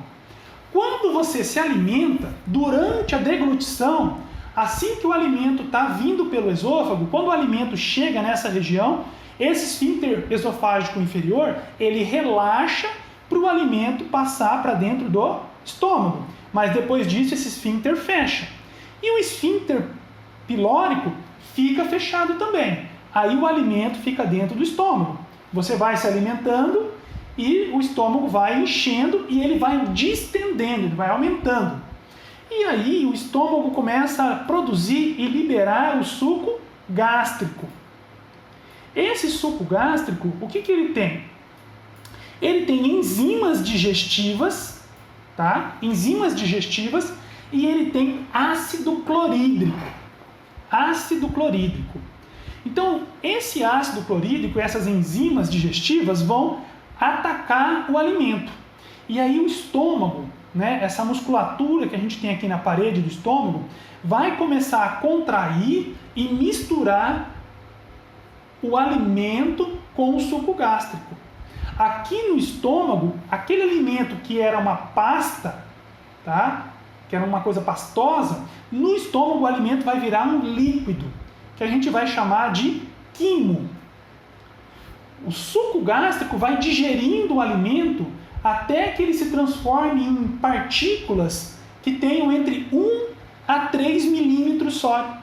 Quando você se alimenta, durante a deglutição, assim que o alimento está vindo pelo esôfago, quando o alimento chega nessa região, esse esfíncter esofágico inferior, ele relaxa para o alimento passar para dentro do estômago. Mas depois disso, esse esfíncter fecha. E o esfíncter pilórico fica fechado também. Aí o alimento fica dentro do estômago. Você vai se alimentando e o estômago vai enchendo e ele vai distendendo, ele vai aumentando. E aí o estômago começa a produzir e liberar o suco gástrico. Esse suco gástrico, o que ele tem? Ele tem enzimas digestivas, tá? Enzimas digestivas e ele tem ácido clorídrico. Ácido clorídrico. Então, esse ácido clorídrico, essas enzimas digestivas vão atacar o alimento. E aí o estômago, né, essa musculatura que a gente tem aqui na parede do estômago, vai começar a contrair e misturar o alimento com o suco gástrico. Aqui no estômago, aquele alimento que era uma pasta, tá? Que era uma coisa pastosa, no estômago o alimento vai virar um líquido, que a gente vai chamar de quimo. O suco gástrico vai digerindo o alimento até que ele se transforme em partículas que tenham entre 1 a 3 milímetros só.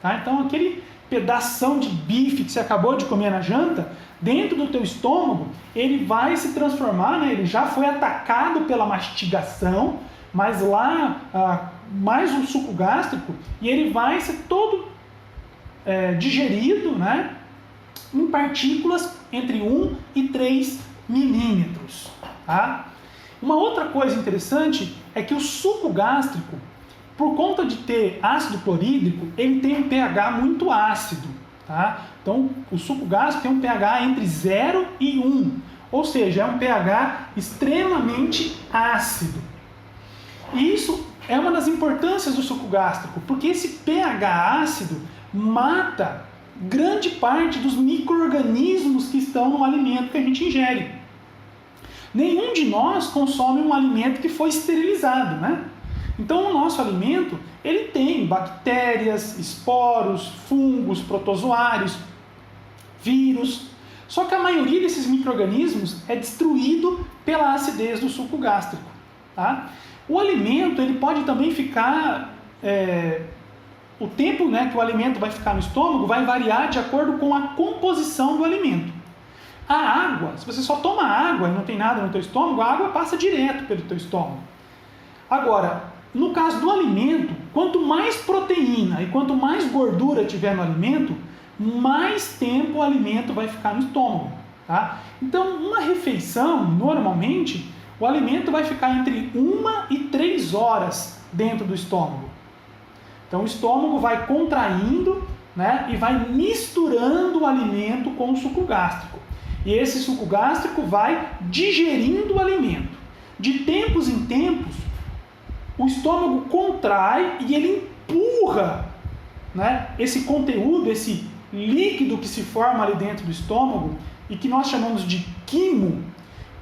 Tá? Então aquele pedação de bife que você acabou de comer na janta, dentro do teu estômago, ele vai se transformar, né? Ele já foi atacado pela mastigação, mas lá mais um suco gástrico, e ele vai ser todo digerido, né? Em partículas entre 1 e 3 milímetros. Tá? Uma outra coisa interessante é que o suco gástrico, por conta de ter ácido clorídrico, ele tem um pH muito ácido. Tá? Então, o suco gástrico tem um pH entre 0 e 1, ou seja, é um pH extremamente ácido. E isso é uma das importâncias do suco gástrico, porque esse pH ácido mata grande parte dos micro-organismos que estão no alimento que a gente ingere. Nenhum de nós consome um alimento que foi esterilizado, né? Então o nosso alimento, ele tem bactérias, esporos, fungos, protozoários, vírus. Só que a maioria desses micro-organismos é destruído pela acidez do suco gástrico. Tá? O alimento ele pode também ficar... o tempo, né, que o alimento vai ficar no estômago vai variar de acordo com a composição do alimento. A água, se você só toma água e não tem nada no teu estômago, a água passa direto pelo teu estômago. Agora, no caso do alimento, quanto mais proteína e quanto mais gordura tiver no alimento, mais tempo o alimento vai ficar no estômago. Tá? Então, uma refeição, normalmente, o alimento vai ficar entre 1 e 3 horas dentro do estômago. Então o estômago vai contraindo, né, e vai misturando o alimento com o suco gástrico. E esse suco gástrico vai digerindo o alimento. De tempos em tempos, o estômago contrai e ele empurra, né, esse conteúdo, esse líquido que se forma ali dentro do estômago e que nós chamamos de quimo.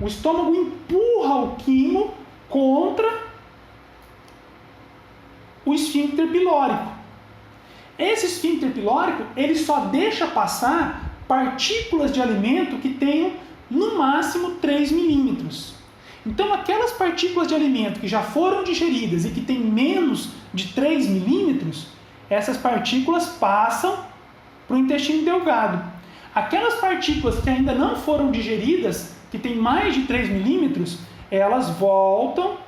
O estômago empurra o quimo contra o esfíncter pilórico. Esse esfíncter pilórico, ele só deixa passar partículas de alimento que tenham no máximo 3 milímetros. Então aquelas partículas de alimento que já foram digeridas e que têm menos de 3 milímetros, essas partículas passam para o intestino delgado. Aquelas partículas que ainda não foram digeridas, que têm mais de 3 milímetros, elas voltam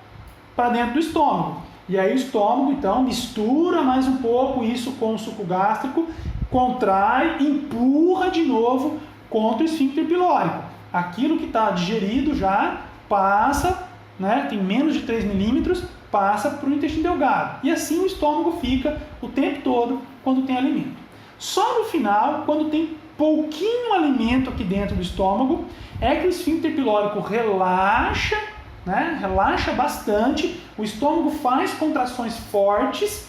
para dentro do estômago. E aí o estômago, então, mistura mais um pouco isso com o suco gástrico, contrai, empurra de novo contra o esfíncter pilórico. Aquilo que está digerido já passa, né, tem menos de 3 milímetros, passa para o intestino delgado. E assim o estômago fica o tempo todo quando tem alimento. Só no final, quando tem pouquinho alimento aqui dentro do estômago, é que o esfíncter pilórico relaxa, né, relaxa bastante, o estômago faz contrações fortes,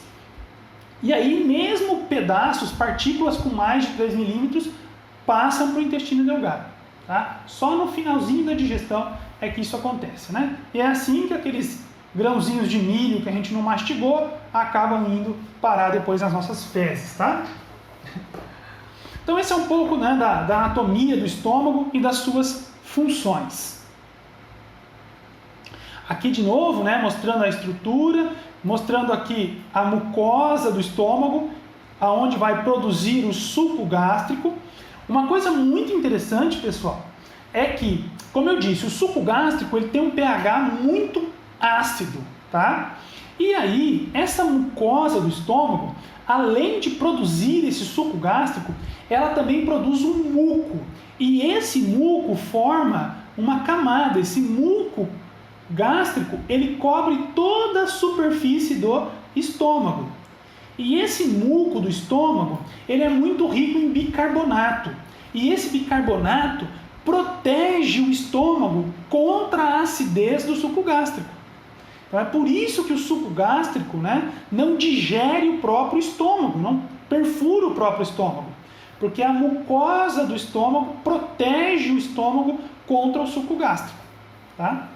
e aí mesmo pedaços, partículas com mais de 3 milímetros, passam para o intestino delgado. Tá? Só no finalzinho da digestão é que isso acontece. Né? E é assim que aqueles grãozinhos de milho que a gente não mastigou acabam indo parar depois nas nossas fezes. Tá? Então esse é um pouco, né, da anatomia do estômago e das suas funções. Aqui de novo, né, mostrando a estrutura, mostrando aqui a mucosa do estômago, aonde vai produzir o suco gástrico. Uma coisa muito interessante, pessoal, é que, como eu disse, o suco gástrico ele tem um pH muito ácido, tá? E aí, essa mucosa do estômago, além de produzir esse suco gástrico, ela também produz um muco. E esse muco forma uma camada, esse muco gástrico, ele cobre toda a superfície do estômago. E esse muco do estômago, ele é muito rico em bicarbonato. E esse bicarbonato protege o estômago contra a acidez do suco gástrico. Então é por isso que o suco gástrico, né, não digere o próprio estômago, não perfura o próprio estômago. Porque a mucosa do estômago protege o estômago contra o suco gástrico. Tá?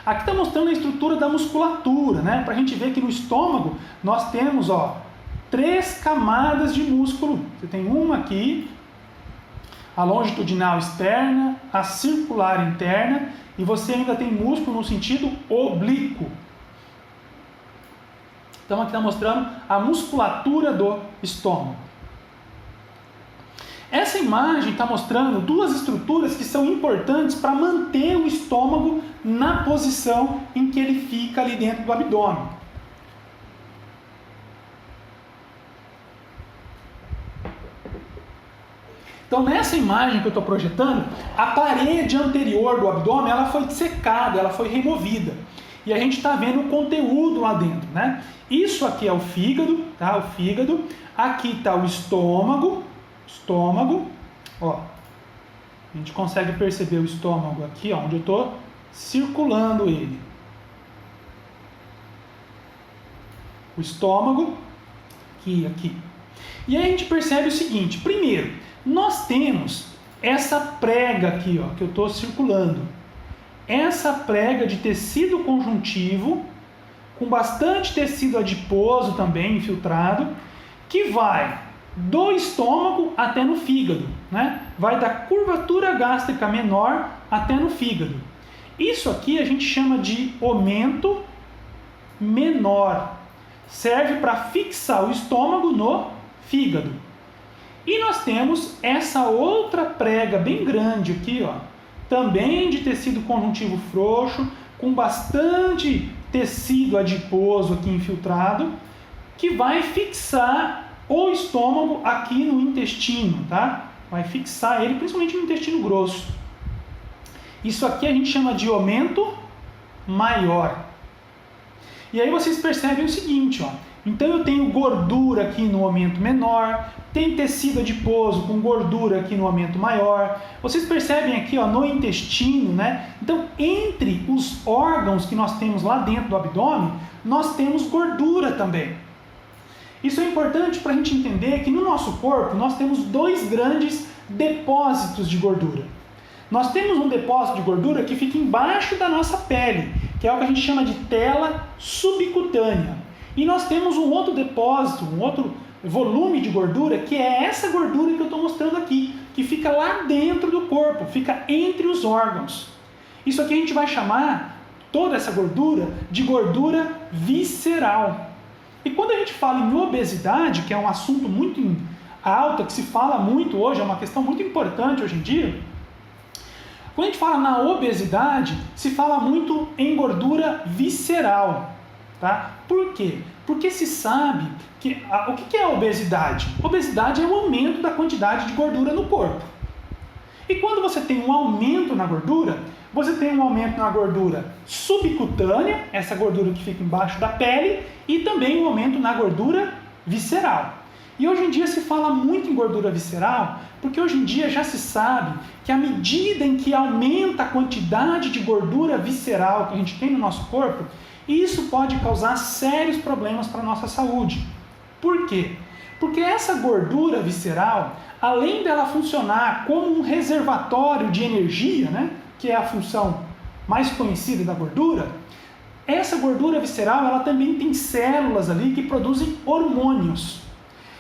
Aqui está mostrando a estrutura da musculatura, né? Para a gente ver que no estômago nós temos 3 camadas de músculo. Você tem uma aqui, a longitudinal externa, a circular interna, e você ainda tem músculo no sentido oblíquo. Então aqui está mostrando a musculatura do estômago. Essa imagem está mostrando 2 estruturas que são importantes para manter o estômago na posição em que ele fica ali dentro do abdômen. Então nessa imagem que eu estou projetando, a parede anterior do abdômen ela foi dissecada, ela foi removida. E a gente está vendo o conteúdo lá dentro, né? Isso aqui é o fígado, tá? O fígado. Aqui está o estômago. Ó, a gente consegue perceber o estômago aqui, ó, onde eu estou circulando ele. O estômago, aqui. E aí a gente percebe o seguinte: primeiro, nós temos essa prega aqui, ó, que eu estou circulando. Essa prega de tecido conjuntivo, com bastante tecido adiposo também infiltrado, que vai do estômago até no fígado, né? Vai da curvatura gástrica menor até no fígado. Isso aqui a gente chama de omento menor. Serve para fixar o estômago no fígado. E nós temos essa outra prega bem grande aqui, ó, também de tecido conjuntivo frouxo, com bastante tecido adiposo aqui infiltrado, que vai fixar o estômago aqui no intestino, tá? Vai fixar ele principalmente no intestino grosso. Isso aqui a gente chama de omento maior. E aí vocês percebem o seguinte, ó. Então eu tenho gordura aqui no omento menor, tem tecido adiposo com gordura aqui no omento maior. Vocês percebem aqui, ó, no intestino, né? Então entre os órgãos que nós temos lá dentro do abdômen, nós temos gordura também. Isso é importante para a gente entender que no nosso corpo nós temos 2 grandes depósitos de gordura. Nós temos um depósito de gordura que fica embaixo da nossa pele, que é o que a gente chama de tela subcutânea. E nós temos um outro depósito, um outro volume de gordura, que é essa gordura que eu estou mostrando aqui, que fica lá dentro do corpo, fica entre os órgãos. Isso aqui a gente vai chamar toda essa gordura de gordura visceral. E quando a gente fala em obesidade, que é um assunto muito em alta, que se fala muito hoje, é uma questão muito importante hoje em dia, Quando a gente fala na obesidade, se fala muito em gordura visceral, tá? Por quê? Porque se sabe que o que é a obesidade? Obesidade é o aumento da quantidade de gordura no corpo. E quando você tem um aumento na gordura, você tem um aumento na gordura subcutânea, essa gordura que fica embaixo da pele, e também um aumento na gordura visceral. E hoje em dia se fala muito em gordura visceral, porque hoje em dia já se sabe que à medida em que aumenta a quantidade de gordura visceral que a gente tem no nosso corpo, isso pode causar sérios problemas para a nossa saúde. Por quê? Porque essa gordura visceral, além dela funcionar como um reservatório de energia, né, que é a função mais conhecida da gordura, essa gordura visceral ela também tem células ali que produzem hormônios.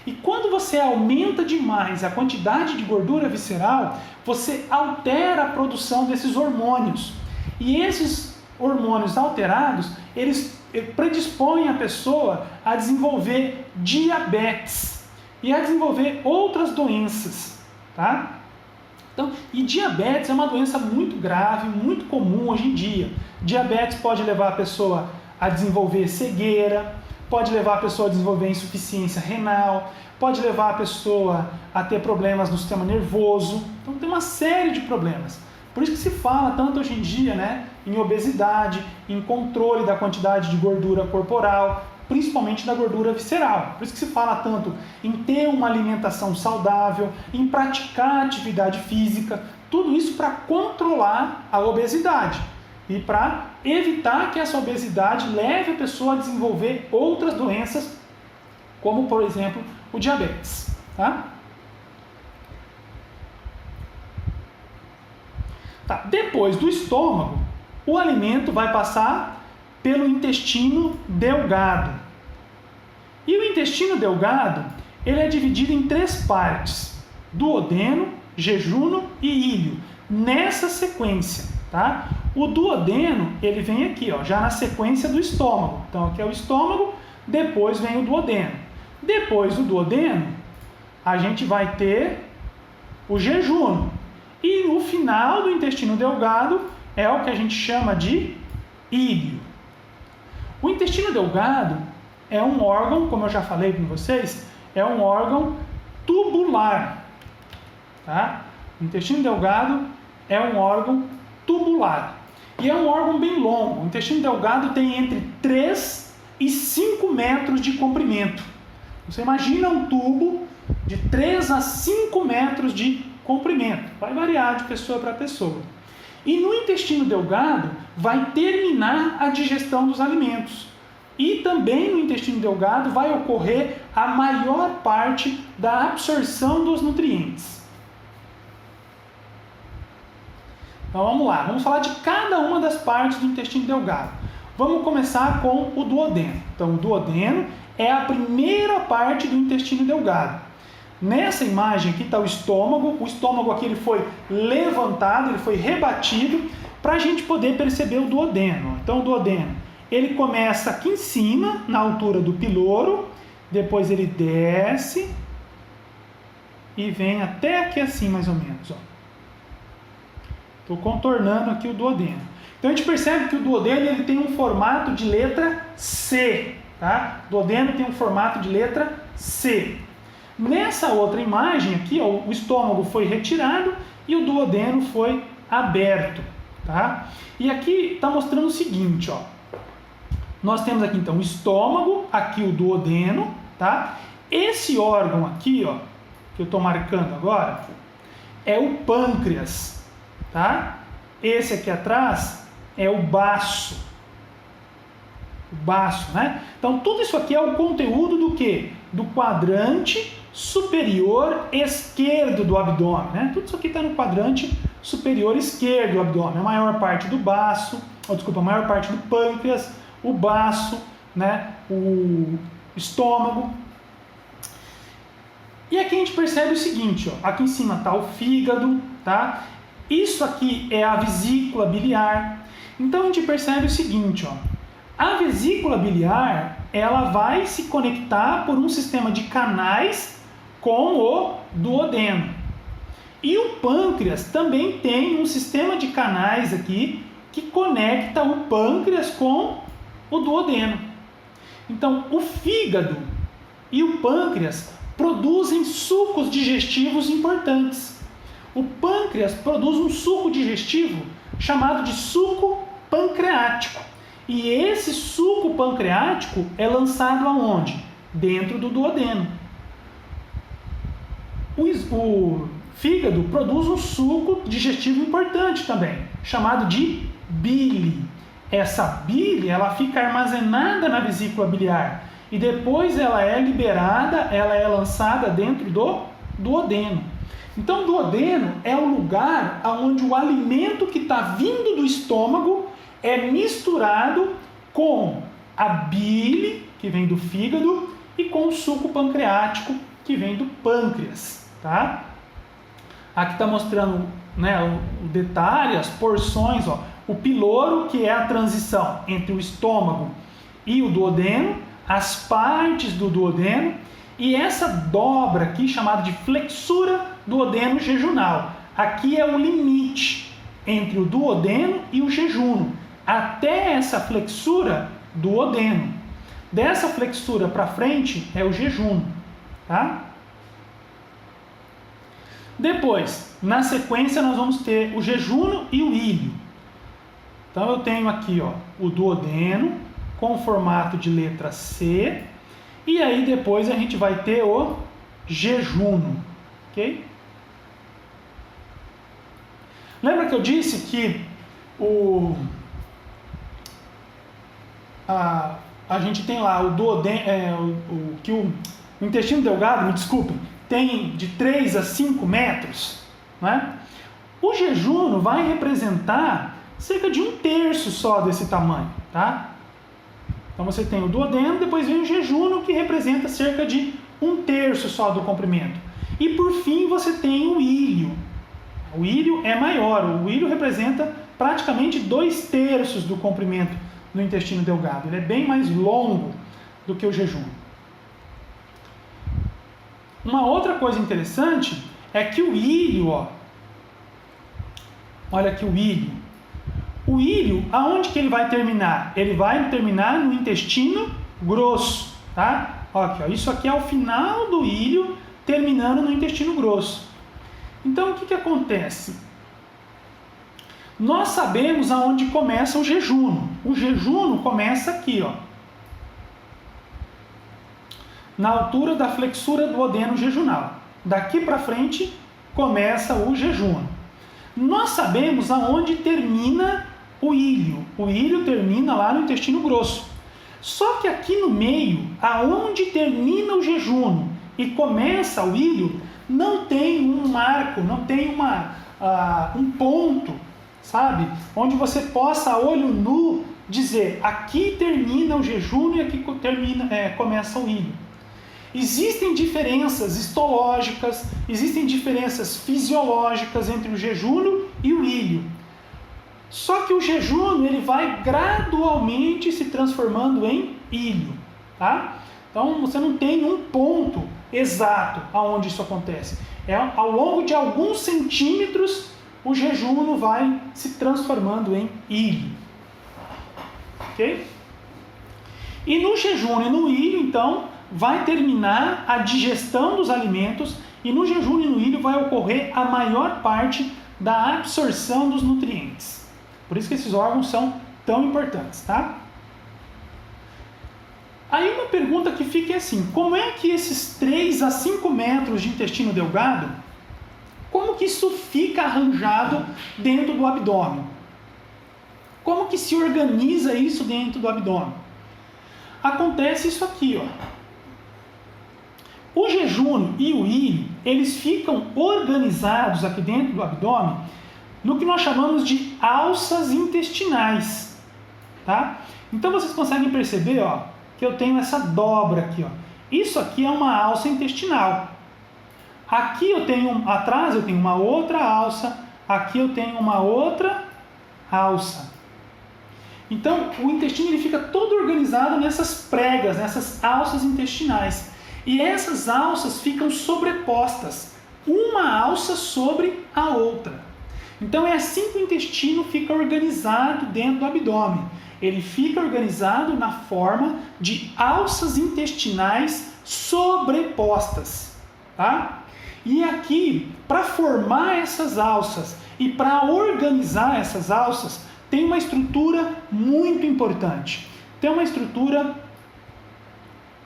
E quando você aumenta demais a quantidade de gordura visceral, você altera a produção desses hormônios. E esses hormônios alterados, eles predispõem a pessoa a desenvolver diabetes e a desenvolver outras doenças, tá? Então, e diabetes é uma doença muito grave, muito comum hoje em dia. Diabetes pode levar a pessoa a desenvolver cegueira, pode levar a pessoa a desenvolver insuficiência renal, pode levar a pessoa a ter problemas no sistema nervoso. Então tem uma série de problemas. Por isso que se fala tanto hoje em dia, né, em obesidade, em controle da quantidade de gordura corporal, principalmente da gordura visceral. Por isso que se fala tanto em ter uma alimentação saudável, em praticar atividade física, tudo isso para controlar a obesidade e para evitar que essa obesidade leve a pessoa a desenvolver outras doenças, como por exemplo o diabetes. Tá? Depois do estômago, o alimento vai passar pelo intestino delgado. E o intestino delgado, ele é dividido em 3 partes: duodeno, jejuno e íleo, nessa sequência, tá? O duodeno, ele vem aqui, ó, já na sequência do estômago. Então aqui é o estômago, depois vem o duodeno. Depois do duodeno, a gente vai ter o jejuno. E no final do intestino delgado é o que a gente chama de íleo. O intestino delgado é um órgão, como eu já falei com vocês, é um órgão tubular. Tá? O intestino delgado é um órgão tubular. E é um órgão bem longo. O intestino delgado tem entre 3 e 5 metros de comprimento. Você imagina um tubo de 3 a 5 metros de comprimento. Vai variar de pessoa para pessoa. E no intestino delgado vai terminar a digestão dos alimentos. E também no intestino delgado vai ocorrer a maior parte da absorção dos nutrientes. Então vamos lá, vamos falar de cada uma das partes do intestino delgado. Vamos começar com o duodeno. Então o duodeno é a primeira parte do intestino delgado. Nessa imagem aqui está o estômago aqui ele foi levantado, ele foi rebatido para a gente poder perceber o duodeno. Então o duodeno, ele começa aqui em cima, na altura do piloro, depois ele desce e vem até aqui assim mais ou menos. Estou contornando aqui o duodeno. Então a gente percebe que o duodeno ele tem um formato de letra C. Tá? O duodeno tem um formato de letra C. Nessa outra imagem aqui, ó, o estômago foi retirado e o duodeno foi aberto. Tá? E aqui está mostrando o seguinte, ó. Nós temos aqui então o estômago, aqui o duodeno, tá? Esse órgão aqui, ó, que eu estou marcando agora, é o pâncreas, tá? Esse aqui atrás é o baço. O baço, né? Então tudo isso aqui é o conteúdo do quê? Do quadrante superior esquerdo do abdômen, né? Tudo isso aqui está no quadrante superior esquerdo do abdômen. A maior parte do baço, a maior parte do pâncreas, o baço, né? O estômago. E aqui a gente percebe o seguinte, ó, aqui em cima está o fígado, tá? Isso aqui é a vesícula biliar. Então a gente percebe o seguinte, ó, a vesícula biliar ela vai se conectar por um sistema de canais com o duodeno. E o pâncreas também tem um sistema de canais aqui que conecta o pâncreas com o duodeno. Então, o fígado e o pâncreas produzem sucos digestivos importantes. O pâncreas produz um suco digestivo chamado de suco pancreático. E esse suco pancreático é lançado aonde? Dentro do duodeno. O fígado produz um suco digestivo importante também, chamado de bile. Essa bile, ela fica armazenada na vesícula biliar e depois ela é liberada, ela é lançada dentro do duodeno. Então, o duodeno é o lugar onde o alimento que está vindo do estômago é misturado com a bile, que vem do fígado, e com o suco pancreático, que vem do pâncreas. Tá? Aqui está mostrando, né, o detalhe, as porções, ó, o piloro, que é a transição entre o estômago e o duodeno, as partes do duodeno, e essa dobra aqui, chamada de flexura duodeno jejunal. Aqui é o limite entre o duodeno e o jejuno, até essa flexura duodeno. Dessa flexura para frente é o jejuno. Tá? Depois, na sequência, nós vamos ter o jejuno e o ilho. Então, eu tenho aqui, ó, o duodeno com formato de letra C. E aí, depois, a gente vai ter o jejuno. Ok? Lembra que eu disse que a gente tem lá o duodeno, o intestino delgado, me desculpem, tem de 3 a 5 metros, né? O jejuno vai representar cerca de 1/3 só desse tamanho, tá? Então você tem o duodeno, depois vem o jejuno, que representa cerca de 1/3 só do comprimento. E por fim você tem o ilho. O ilho é maior, o ilho representa praticamente 2/3 do comprimento no intestino delgado. Ele é bem mais longo do que o jejuno. Uma outra coisa interessante é que o ilho, ó, olha aqui o ilho. O ilho, aonde que ele vai terminar? Ele vai terminar no intestino grosso, tá? Ó, aqui, ó, isso aqui é o final do ilho terminando no intestino grosso. Então, o que que acontece? Nós sabemos aonde começa o jejuno. O jejuno começa aqui, ó, na altura da flexura duodeno jejunal. Daqui para frente começa o jejuno. Nós sabemos aonde termina o ilho. O ilho termina lá no intestino grosso. Só que aqui no meio, aonde termina o jejuno e começa o ilho, não tem um marco, não tem um ponto, sabe? Onde você possa, a olho nu, dizer aqui termina o jejuno e aqui começa o ilho. Existem diferenças histológicas, existem diferenças fisiológicas entre o jejuno e o ilho. Só que o jejuno ele vai gradualmente se transformando em ilho, tá? Então você não tem um ponto exato aonde isso acontece. Ao longo de alguns centímetros o jejuno vai se transformando em ilho. Ok? E no jejuno e no ilho, então, vai terminar a digestão dos alimentos e no jejuno e no ilho vai ocorrer a maior parte da absorção dos nutrientes. Por isso que esses órgãos são tão importantes, tá? Aí uma pergunta que fica é assim, como é que esses 3 a 5 metros de intestino delgado, como que isso fica arranjado dentro do abdômen? Como que se organiza isso dentro do abdômen? Acontece isso aqui, ó. O jejuno e o ilho, eles ficam organizados aqui dentro do abdômen no que nós chamamos de alças intestinais, tá? Então vocês conseguem perceber, ó, que eu tenho essa dobra aqui, ó. Isso aqui é uma alça intestinal. Aqui eu tenho, atrás eu tenho uma outra alça, aqui eu tenho uma outra alça. Então o intestino ele fica todo organizado nessas pregas, nessas alças intestinais. E essas alças ficam sobrepostas, uma alça sobre a outra. Então é assim que o intestino fica organizado dentro do abdômen. Ele fica organizado na forma de alças intestinais sobrepostas, tá? E aqui, para formar essas alças e para organizar essas alças, tem uma estrutura muito importante. Tem uma estrutura,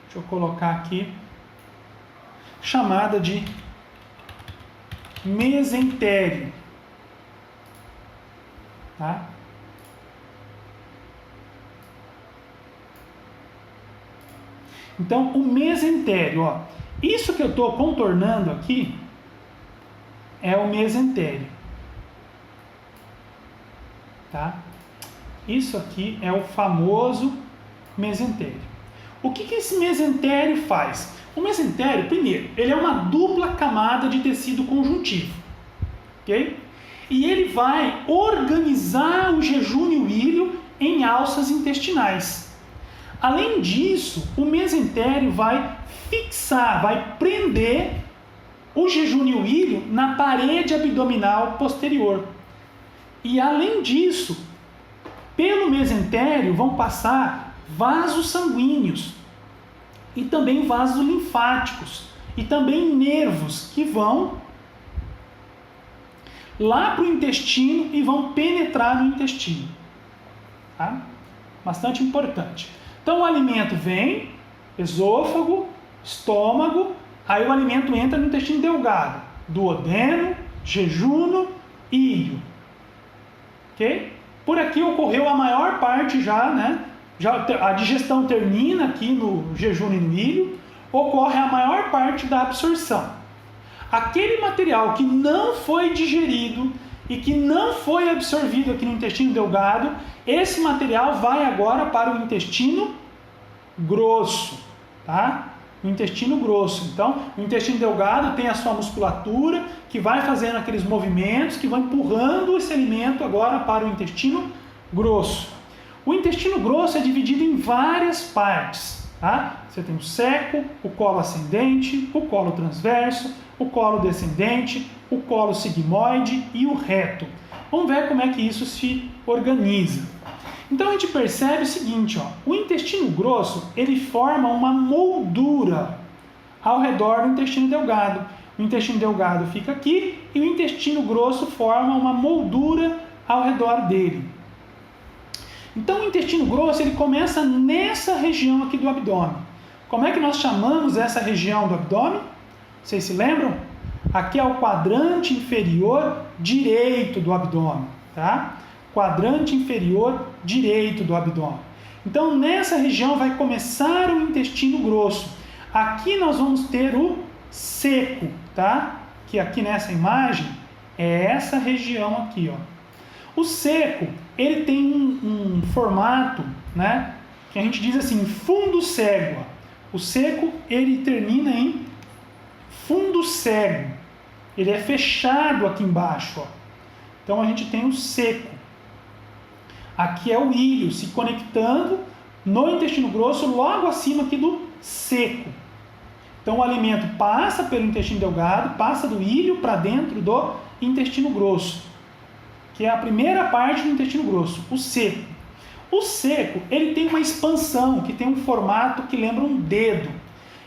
deixa eu colocar aqui, chamada de mesentério, tá? Então, o mesentério, ó, isso que eu estou contornando aqui é o mesentério, tá? Isso aqui é o famoso mesentério. O que esse mesentério faz? O mesentério, primeiro, ele é uma dupla camada de tecido conjuntivo, ok? E ele vai organizar o jejúnio íleo em alças intestinais. Além disso, o mesentério vai fixar, vai prender o jejúnio íleo na parede abdominal posterior. E além disso, pelo mesentério vão passar vasos sanguíneos e também vasos linfáticos e também nervos que vão lá para o intestino e vão penetrar no intestino. Tá? Bastante importante. Então o alimento vem, esôfago, estômago, aí o alimento entra no intestino delgado, duodeno, jejúno, íleo. Ok? Por aqui ocorreu a maior parte já, né? A digestão termina aqui no jejúnio e no íleo, ocorre a maior parte da absorção. Aquele material que não foi digerido e que não foi absorvido aqui no intestino delgado, esse material vai agora para o intestino grosso, tá? O intestino grosso. Então, o intestino delgado tem a sua musculatura que vai fazendo aqueles movimentos que vão empurrando esse alimento agora para o intestino grosso. O intestino grosso é dividido em várias partes, tá? Você tem o seco, o colo ascendente, o colo transverso, o colo descendente, o colo sigmoide e o reto. Vamos ver como é que isso se organiza. Então a gente percebe o seguinte, ó, o intestino grosso ele forma uma moldura ao redor do intestino delgado. O intestino delgado fica aqui e o intestino grosso forma uma moldura ao redor dele. Então o intestino grosso ele começa nessa região aqui do abdômen. Como é que nós chamamos essa região do abdômen? Vocês se lembram? Aqui é o quadrante inferior direito do abdômen, tá? Quadrante inferior direito do abdômen. Então nessa região vai começar o intestino grosso. Aqui nós vamos ter o seco, tá? Que aqui nessa imagem é essa região aqui, ó. O seco, ele tem um formato, né? Que a gente diz assim, fundo cego. O seco, ele termina em fundo cego. Ele é fechado aqui embaixo, ó. Então a gente tem o seco. Aqui é o íleo se conectando no intestino grosso, logo acima aqui do seco. Então o alimento passa pelo intestino delgado, passa do íleo para dentro do intestino grosso, que é a primeira parte do intestino grosso, o seco. O seco, ele tem uma expansão, que tem um formato que lembra um dedo,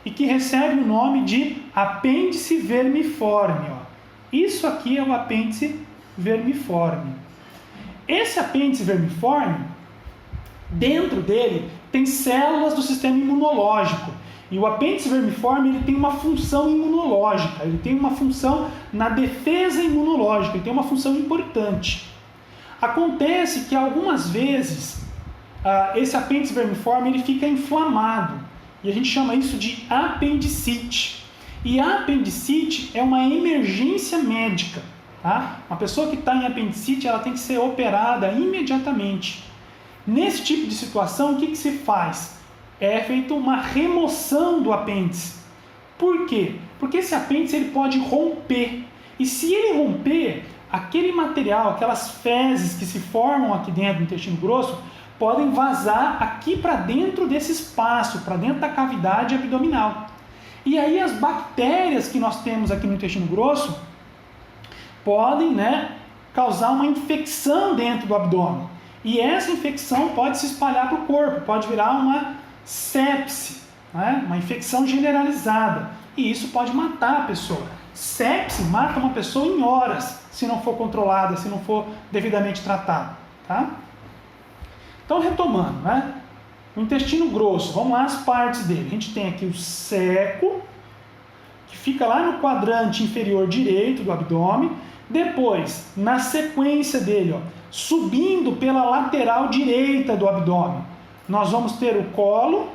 e que recebe o nome de apêndice vermiforme. Ó. Isso aqui é o apêndice vermiforme. Esse apêndice vermiforme, dentro dele, tem células do sistema imunológico. E o apêndice vermiforme ele tem uma função imunológica, ele tem uma função na defesa imunológica, ele tem uma função importante. Acontece que algumas vezes esse apêndice vermiforme ele fica inflamado e a gente chama isso de apendicite. E a apendicite é uma emergência médica. Tá? Uma pessoa que está em apendicite ela tem que ser operada imediatamente. Nesse tipo de situação, o que se faz? É feita uma remoção do apêndice. Por quê? Porque esse apêndice ele pode romper. E se ele romper, aquele material, aquelas fezes que se formam aqui dentro do intestino grosso, podem vazar aqui para dentro desse espaço, para dentro da cavidade abdominal. E aí as bactérias que nós temos aqui no intestino grosso podem, né, causar uma infecção dentro do abdômen. E essa infecção pode se espalhar para o corpo, pode virar uma sepse, né, uma infecção generalizada. E isso pode matar a pessoa. Sepse mata uma pessoa em horas, se não for controlada, se não for devidamente tratada. Tá? Então, retomando, né? O intestino grosso, vamos lá as partes dele. A gente tem aqui o ceco, que fica lá no quadrante inferior direito do abdômen. Depois, na sequência dele, ó, subindo pela lateral direita do abdômen, nós vamos ter o colo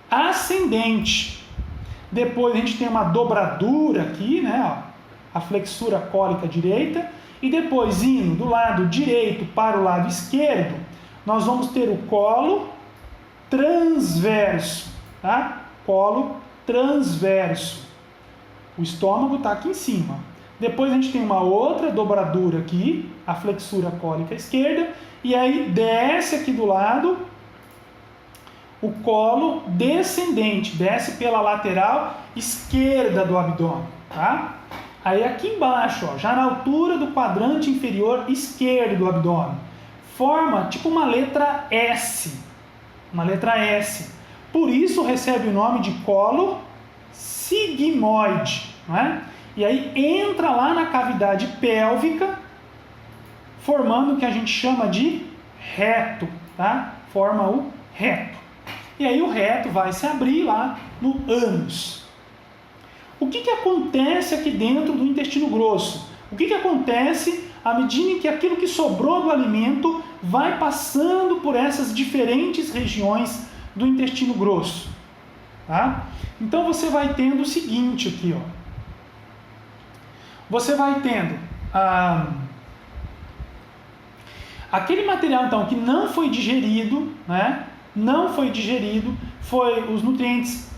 ascendente. Depois a gente tem uma dobradura aqui, né, ó, a flexura cólica direita. E depois, indo do lado direito para o lado esquerdo, nós vamos ter o colo transverso, tá? Colo transverso. O estômago está aqui em cima. Depois a gente tem uma outra dobradura aqui, a flexura cólica esquerda, e aí desce aqui do lado o colo descendente, desce pela lateral esquerda do abdômen, tá? Aí aqui embaixo, ó, já na altura do quadrante inferior esquerdo do abdômen, forma tipo uma letra S. Uma letra S. Por isso recebe o nome de colo sigmoide. Não é? E aí entra lá na cavidade pélvica, formando o que a gente chama de reto. Tá? Forma o reto. E aí o reto vai se abrir lá no ânus. O que acontece aqui dentro do intestino grosso? O que acontece à medida em que aquilo que sobrou do alimento vai passando por essas diferentes regiões do intestino grosso? Tá? Então você vai tendo o seguinte aqui, ó. Você vai tendo aquele material então que não foi digerido, né? Não foi digerido, os nutrientes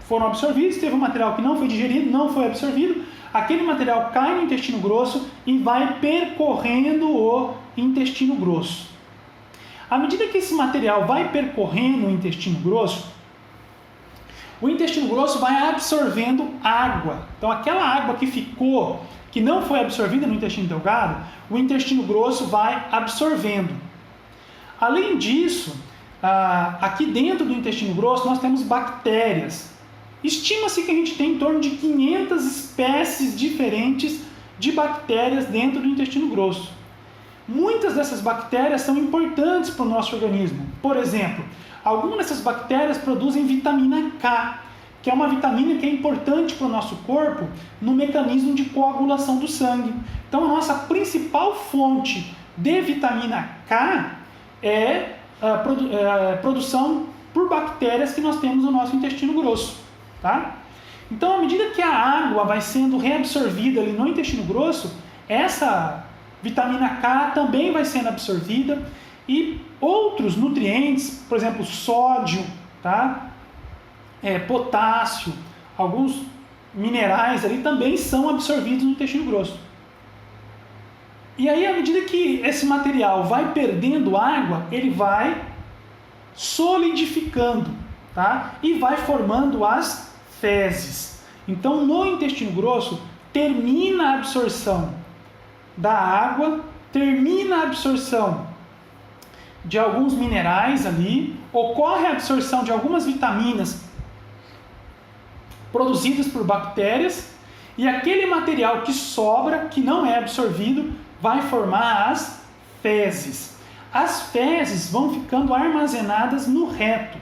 foram absorvidos, teve um material que não foi digerido, não foi absorvido, aquele material cai no intestino grosso e vai percorrendo o intestino grosso. À medida que esse material vai percorrendo o intestino grosso vai absorvendo água. Então aquela água que ficou, que não foi absorvida no intestino delgado, o intestino grosso vai absorvendo. Além disso, aqui dentro do intestino grosso nós temos bactérias. Estima-se que a gente tem em torno de 500 espécies diferentes de bactérias dentro do intestino grosso. Muitas dessas bactérias são importantes para o nosso organismo. Por exemplo, algumas dessas bactérias produzem vitamina K, que é uma vitamina que é importante para o nosso corpo no mecanismo de coagulação do sangue. Então, a nossa principal fonte de vitamina K é a produção por bactérias que nós temos no nosso intestino grosso. Tá? Então, à medida que a água vai sendo reabsorvida ali no intestino grosso, essa vitamina K também vai sendo absorvida e outros nutrientes, por exemplo, sódio, tá? Potássio, alguns minerais ali também são absorvidos no intestino grosso. E aí, à medida que esse material vai perdendo água, ele vai solidificando, tá? E vai formando as fezes. Então, no intestino grosso, termina a absorção da água, termina a absorção de alguns minerais ali, ocorre a absorção de algumas vitaminas produzidas por bactérias, e aquele material que sobra, que não é absorvido, vai formar as fezes. As fezes vão ficando armazenadas no reto,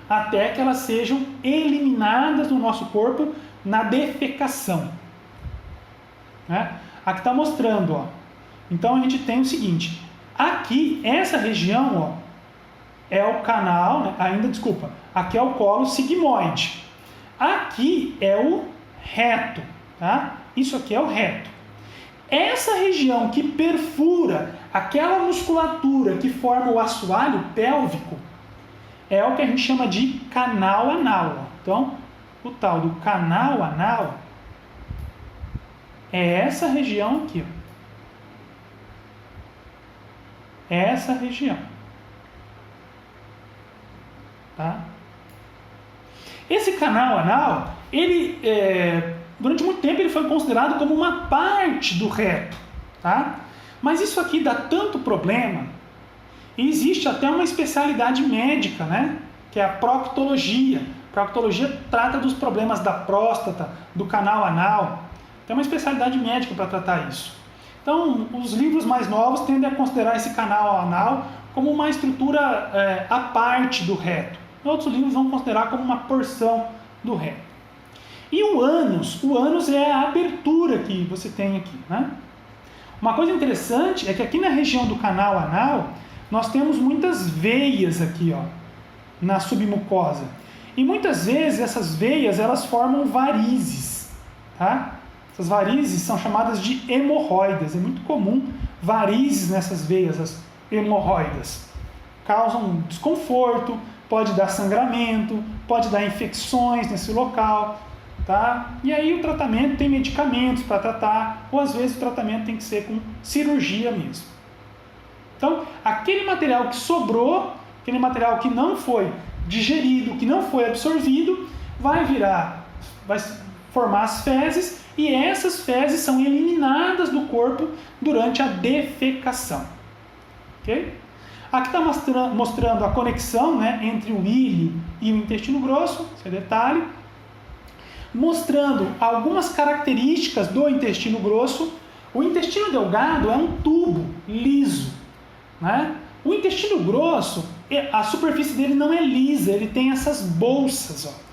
até que elas sejam eliminadas do nosso corpo na defecação. Né? Aqui está mostrando, ó. Então a gente tem o seguinte, aqui, essa região, ó, é o canal, né? Aqui é o colo sigmoide. Aqui é o reto, tá? Isso aqui é o reto. Essa região que perfura aquela musculatura que forma o assoalho pélvico é o que a gente chama de canal anal. Então, o tal do canal anal é essa região aqui, ó. Essa região. Tá? Esse canal anal, ele, durante muito tempo, ele foi considerado como uma parte do reto, tá? Mas isso aqui dá tanto problema, e existe até uma especialidade médica, né? Que é a proctologia. A proctologia trata dos problemas da próstata, do canal anal. Tem uma especialidade médica para tratar isso. Então, os livros mais novos tendem a considerar esse canal anal como uma estrutura à parte do reto. Outros livros vão considerar como uma porção do reto. E o ânus é a abertura que você tem aqui, né? Uma coisa interessante é que aqui na região do canal anal, nós temos muitas veias aqui, ó, na submucosa. E muitas vezes essas veias, elas formam varizes, tá? Essas varizes são chamadas de hemorroidas. É muito comum varizes nessas veias, as hemorroidas. Causam desconforto, pode dar sangramento, pode dar infecções nesse local, tá? E aí o tratamento tem medicamentos para tratar, ou às vezes o tratamento tem que ser com cirurgia mesmo. Então, aquele material que sobrou, aquele material que não foi digerido, que não foi absorvido, vai formar as fezes, e essas fezes são eliminadas do corpo durante a defecação. Ok? Aqui está mostrando a conexão, né, entre o íleo e o intestino grosso, esse é detalhe. Mostrando algumas características do intestino grosso. O intestino delgado é um tubo liso, né? O intestino grosso, a superfície dele não é lisa, ele tem essas bolsas, ó.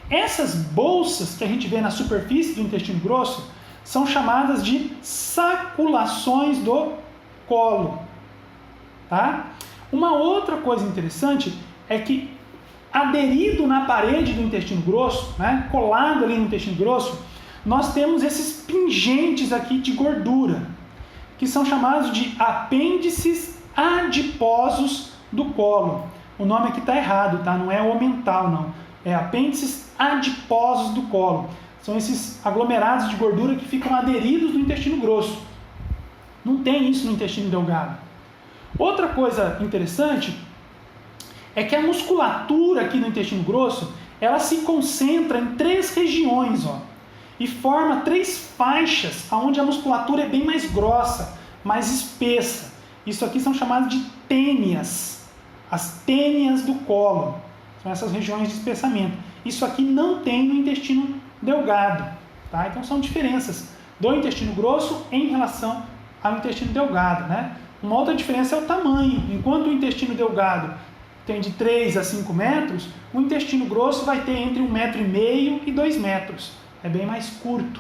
Essas bolsas que a gente vê na superfície do intestino grosso são chamadas de saculações do colo, tá? Uma outra coisa interessante é que aderido na parede do intestino grosso, né, colado ali no intestino grosso, nós temos esses pingentes aqui de gordura, que são chamados de apêndices adiposos do colo. O nome aqui está errado, tá? Não é omental, não. É apêndices adiposos do colo. São esses aglomerados de gordura que ficam aderidos no intestino grosso. Não tem isso no intestino delgado. Outra coisa interessante é que a musculatura aqui no intestino grosso, ela se concentra em 3 regiões, ó, e forma 3 faixas, onde a musculatura é bem mais grossa, mais espessa. Isso aqui são chamadas de tênias, as tênias do colo, são essas regiões de espessamento. Isso aqui não tem no intestino delgado, tá? Então são diferenças do intestino grosso em relação ao intestino delgado, né? Uma outra diferença é o tamanho. Enquanto o intestino delgado tem de 3 a 5 metros, o intestino grosso vai ter entre 1,5 metro e 2 metros. É bem mais curto.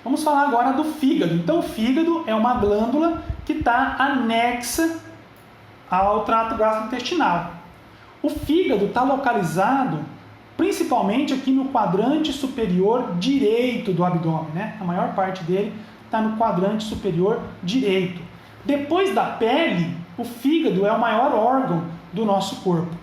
Vamos falar agora do fígado. Então, o fígado é uma glândula que está anexa ao trato gastrointestinal. O fígado está localizado principalmente aqui no quadrante superior direito do abdômen, né? A maior parte dele está no quadrante superior direito. Depois da pele, o fígado é o maior órgão do nosso corpo.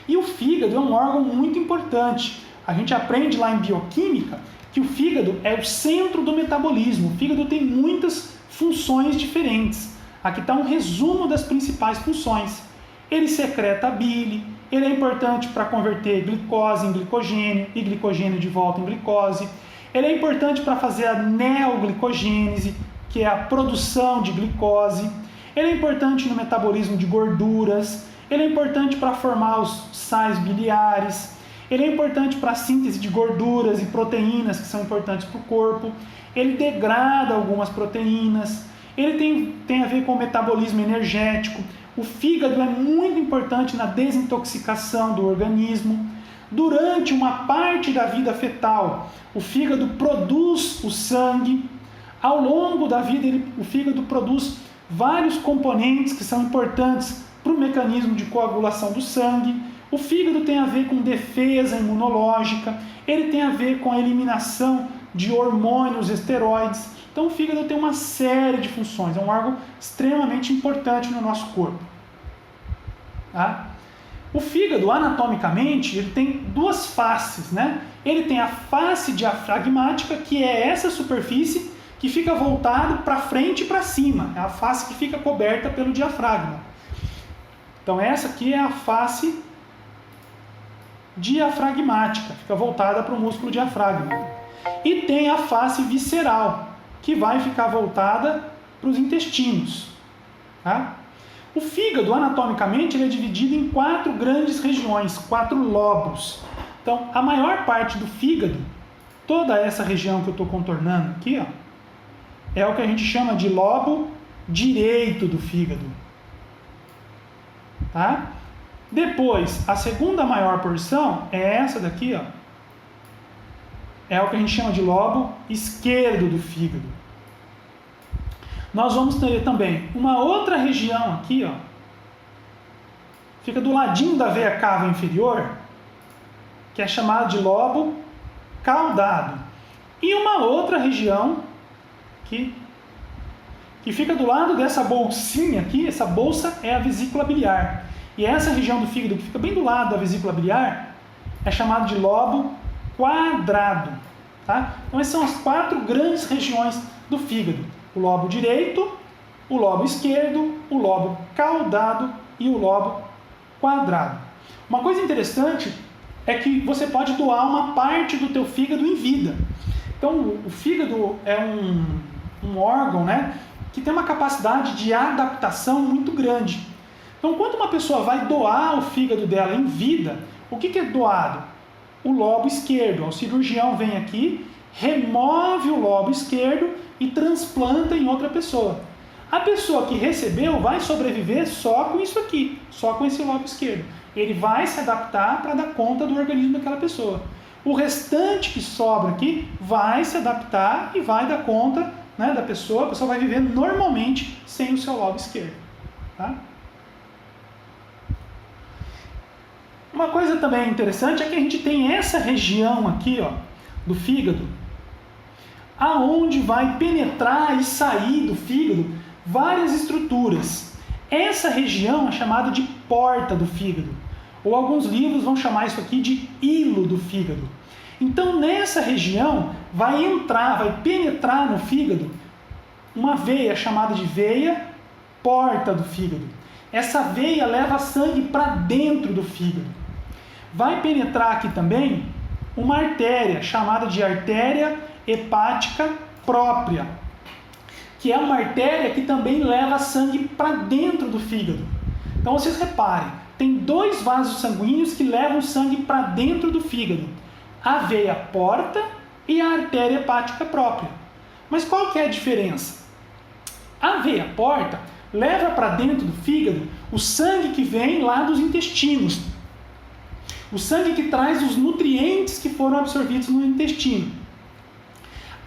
E o fígado é um órgão muito importante. A gente aprende lá em bioquímica que o fígado é o centro do metabolismo. O fígado tem muitas funções diferentes. Aqui está um resumo das principais funções. Ele secreta a bile, ele é importante para converter glicose em glicogênio e glicogênio de volta em glicose. Ele é importante para fazer a neoglicogênese, que é a produção de glicose. Ele é importante no metabolismo de gorduras. Ele é importante para formar os sais biliares. Ele é importante para a síntese de gorduras e proteínas que são importantes para o corpo. Ele degrada algumas proteínas. Ele tem a ver com o metabolismo energético. O fígado é muito importante na desintoxicação do organismo. Durante uma parte da vida fetal, o fígado produz o sangue. Ao longo da vida, o fígado produz vários componentes que são importantes para o mecanismo de coagulação do sangue. O fígado tem a ver com defesa imunológica, ele tem a ver com a eliminação de hormônios, esteroides. Então o fígado tem uma série de funções, é um órgão extremamente importante no nosso corpo. Tá? O fígado, anatomicamente, ele tem 2 faces, né? Ele tem a face diafragmática, que é essa superfície que fica voltado para frente e para cima. É a face que fica coberta pelo diafragma. Então essa aqui é a face diafragmática, fica voltada para o músculo diafragma. E tem a face visceral, que vai ficar voltada para os intestinos. Tá? O fígado, anatomicamente, ele é dividido em 4 grandes regiões, 4 lobos. Então, a maior parte do fígado, toda essa região que eu estou contornando aqui, ó, é o que a gente chama de lobo direito do fígado. Tá? Depois, a segunda maior porção é essa daqui, ó. É o que a gente chama de lobo esquerdo do fígado. Nós vamos ter também uma outra região aqui, ó. Fica do ladinho da veia cava inferior, que é chamada de lobo caudado. E uma outra região que fica do lado dessa bolsinha aqui, essa bolsa é a vesícula biliar. E essa região do fígado que fica bem do lado da vesícula biliar é chamada de lobo quadrado. Tá? Então essas são as 4 grandes regiões do fígado. O lobo direito, o lobo esquerdo, o lobo caudado e o lobo quadrado. Uma coisa interessante é que você pode doar uma parte do teu fígado em vida. Então o fígado é um órgão, né, que tem uma capacidade de adaptação muito grande. Então, quando uma pessoa vai doar o fígado dela em vida, o que é doado? O lobo esquerdo. O cirurgião vem aqui, remove o lobo esquerdo e transplanta em outra pessoa. A pessoa que recebeu vai sobreviver só com isso aqui, só com esse lobo esquerdo. Ele vai se adaptar para dar conta do organismo daquela pessoa. O restante que sobra aqui vai se adaptar e vai dar conta, né, da pessoa. A pessoa vai viver normalmente sem o seu lobo esquerdo. Tá? Uma coisa também interessante é que a gente tem essa região aqui, ó, do fígado, aonde vai penetrar e sair do fígado várias estruturas. Essa região é chamada de porta do fígado, ou alguns livros vão chamar isso aqui de hilo do fígado. Então nessa região vai penetrar no fígado uma veia chamada de veia porta do fígado. Essa veia leva sangue para dentro do fígado. Vai penetrar aqui também uma artéria chamada de artéria hepática própria, que é uma artéria que também leva sangue para dentro do fígado. Então vocês reparem, tem 2 vasos sanguíneos que levam sangue para dentro do fígado: a veia porta e a artéria hepática própria. Mas qual que é a diferença? A veia porta leva para dentro do fígado o sangue que vem lá dos intestinos, o sangue que traz os nutrientes que foram absorvidos no intestino.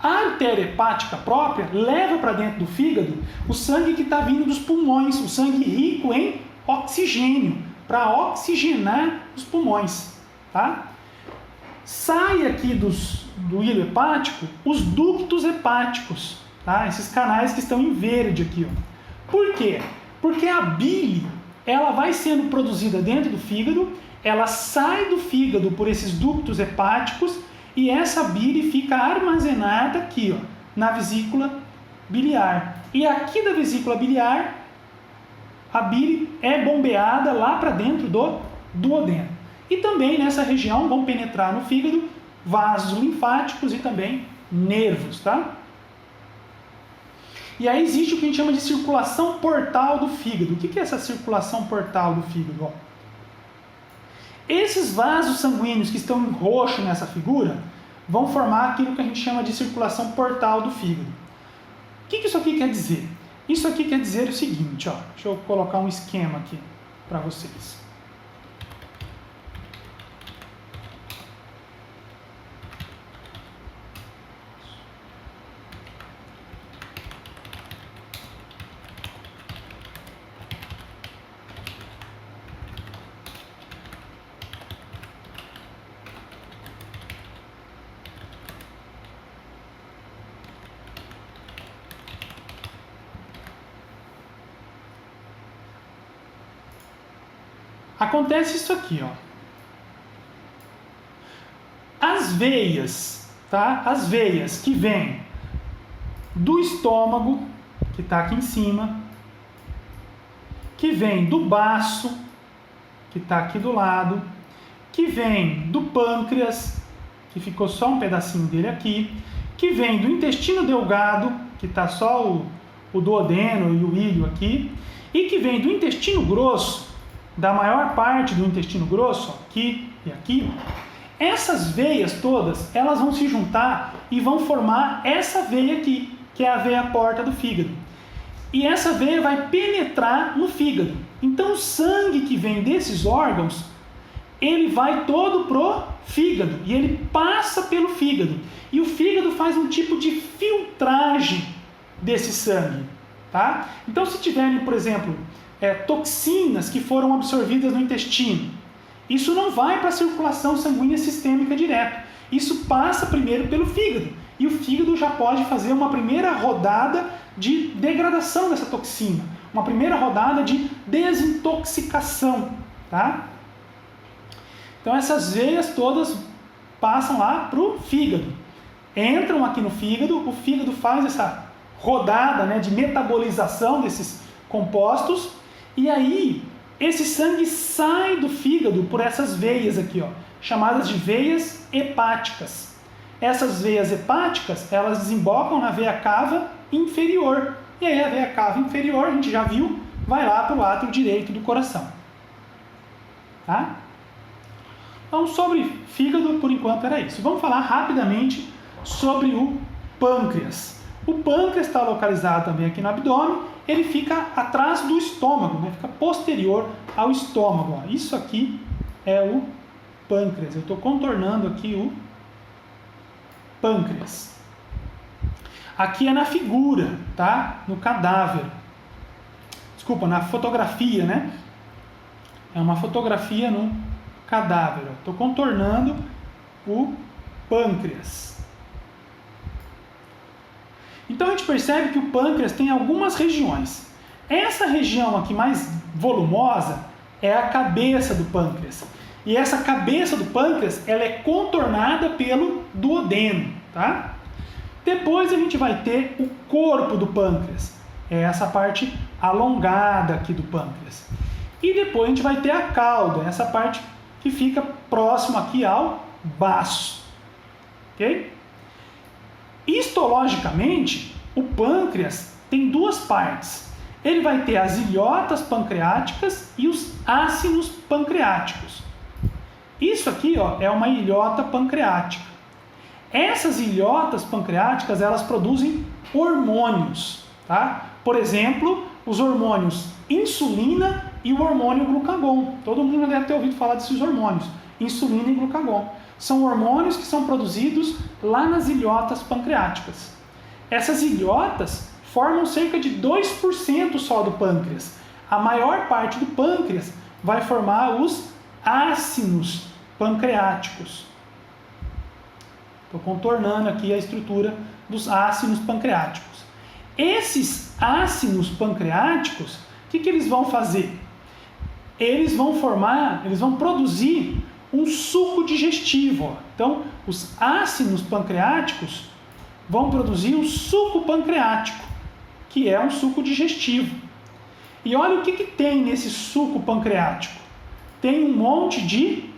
A artéria hepática própria leva para dentro do fígado o sangue que está vindo dos pulmões, o sangue rico em oxigênio, para oxigenar os pulmões. Tá? Sai aqui do hilo hepático os ductos hepáticos, tá? Esses canais que estão em verde aqui. Ó. Por quê? Porque a bile ela vai sendo produzida dentro do fígado, ela sai do fígado por esses ductos hepáticos e essa bile fica armazenada aqui, ó, na vesícula biliar. E aqui da vesícula biliar, a bile é bombeada lá para dentro do duodeno. E também nessa região vão penetrar no fígado vasos linfáticos e também nervos, tá? E aí existe o que a gente chama de circulação portal do fígado. O que é essa circulação portal do fígado? Ó, esses vasos sanguíneos que estão em roxo nessa figura vão formar aquilo que a gente chama de circulação portal do fígado. O que isso aqui quer dizer? Isso aqui quer dizer o seguinte, ó, deixa eu colocar um esquema aqui para vocês. Acontece isso aqui, ó. As veias, tá? As veias que vêm do estômago, que está aqui em cima, que vem do baço, que está aqui do lado, que vem do pâncreas, que ficou só um pedacinho dele aqui, que vem do intestino delgado, que está só o duodeno e o ilho aqui, e que vem do intestino grosso, da maior parte do intestino grosso, aqui e aqui. Essas veias todas, elas vão se juntar e vão formar essa veia aqui, que é a veia porta do fígado. E essa veia vai penetrar no fígado. Então o sangue que vem desses órgãos, ele vai todo pro fígado e ele passa pelo fígado. E o fígado faz um tipo de filtragem desse sangue, tá? Então se tiverem, por exemplo, toxinas que foram absorvidas no intestino, isso não vai para a circulação sanguínea sistêmica direto. Isso passa primeiro pelo fígado. E o fígado já pode fazer uma primeira rodada de degradação dessa toxina. Uma primeira rodada de desintoxicação, tá? Então essas veias todas passam lá para o fígado. Entram aqui no fígado, o fígado faz essa rodada, né, de metabolização desses compostos. E aí esse sangue sai do fígado por essas veias aqui, ó, chamadas de veias hepáticas. Essas veias hepáticas, elas desembocam na veia cava inferior. E aí a veia cava inferior, a gente já viu, vai lá para o átrio direito do coração. Tá? Então, sobre fígado, por enquanto era isso. Vamos falar rapidamente sobre o pâncreas. O pâncreas está localizado também aqui no abdômen. Ele fica atrás do estômago, né? Fica posterior ao estômago. Ó. Isso aqui é o pâncreas. Eu estou contornando aqui o pâncreas. Aqui é na figura, tá? No cadáver. Desculpa, na fotografia, né? É uma fotografia no cadáver. Estou contornando o pâncreas. Então a gente percebe que o pâncreas tem algumas regiões. Essa região aqui mais volumosa é a cabeça do pâncreas. E essa cabeça do pâncreas, ela é contornada pelo duodeno, tá? Depois a gente vai ter o corpo do pâncreas. É essa parte alongada aqui do pâncreas. E depois a gente vai ter a cauda, essa parte que fica próximo aqui ao baço. Ok? Histologicamente, o pâncreas tem duas partes. Ele vai ter as ilhotas pancreáticas e os ácinos pancreáticos. Isso aqui, ó, é uma ilhota pancreática. Essas ilhotas pancreáticas, elas produzem hormônios, tá? Por exemplo, os hormônios insulina e o hormônio glucagon. Todo mundo já deve ter ouvido falar desses hormônios, insulina e glucagon. São hormônios que são produzidos lá nas ilhotas pancreáticas. Essas ilhotas formam cerca de 2% só do pâncreas. A maior parte do pâncreas vai formar os ácinos pancreáticos. Estou contornando aqui a estrutura dos ácinos pancreáticos. Esses ácinos pancreáticos, o que eles vão fazer? Eles vão produzir um suco digestivo. Ó. Então, os ácinos pancreáticos vão produzir um suco pancreático, que é um suco digestivo. E olha o que tem nesse suco pancreático. Tem um monte de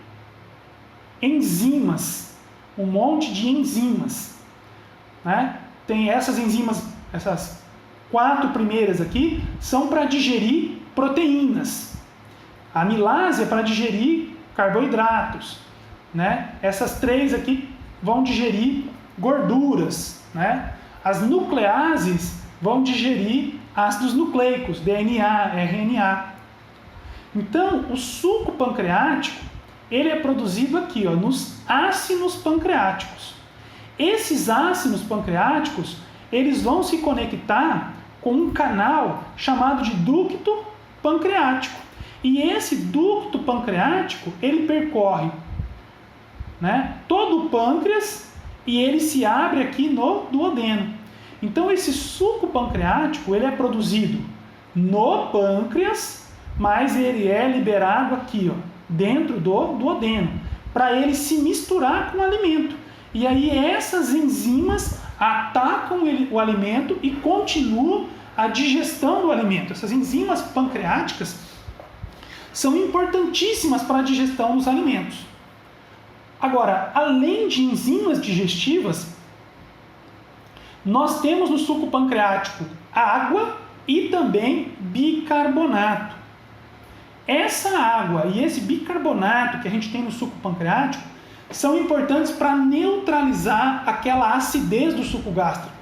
enzimas. Né? Tem essas enzimas, essas 4 primeiras aqui, são para digerir proteínas. A amilase é para digerir carboidratos. Né? Essas 3 aqui vão digerir gorduras. Né? As nucleases vão digerir ácidos nucleicos, DNA, RNA. Então, o suco pancreático, ele é produzido aqui, ó, nos ácinos pancreáticos. Esses ácinos pancreáticos, eles vão se conectar com um canal chamado de ducto pancreático. E esse ducto pancreático, ele percorre, né, todo o pâncreas e ele se abre aqui no duodeno. Então, esse suco pancreático, ele é produzido no pâncreas, mas ele é liberado aqui, ó, dentro do duodeno, para ele se misturar com o alimento. E aí essas enzimas atacam o alimento e continuam a digestão do alimento. Essas enzimas pancreáticas são importantíssimas para a digestão dos alimentos. Agora, além de enzimas digestivas, nós temos no suco pancreático água e também bicarbonato. Essa água e esse bicarbonato que a gente tem no suco pancreático são importantes para neutralizar aquela acidez do suco gástrico.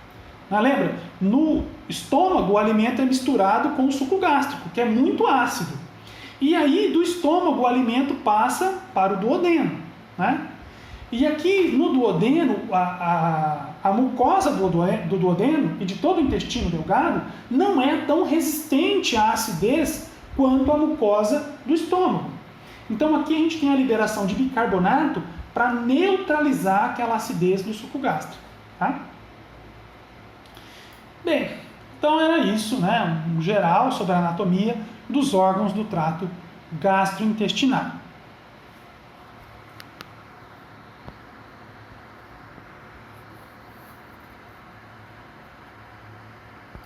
Lembra? No estômago o alimento é misturado com o suco gástrico, que é muito ácido. E aí do estômago o alimento passa para o duodeno. Né? E aqui no duodeno, a mucosa do duodeno e de todo o intestino delgado não é tão resistente à acidez quanto a mucosa do estômago. Então aqui a gente tem a liberação de bicarbonato para neutralizar aquela acidez do suco gástrico. Tá? Bem, então era isso, né? Um geral sobre a anatomia dos órgãos do trato gastrointestinal.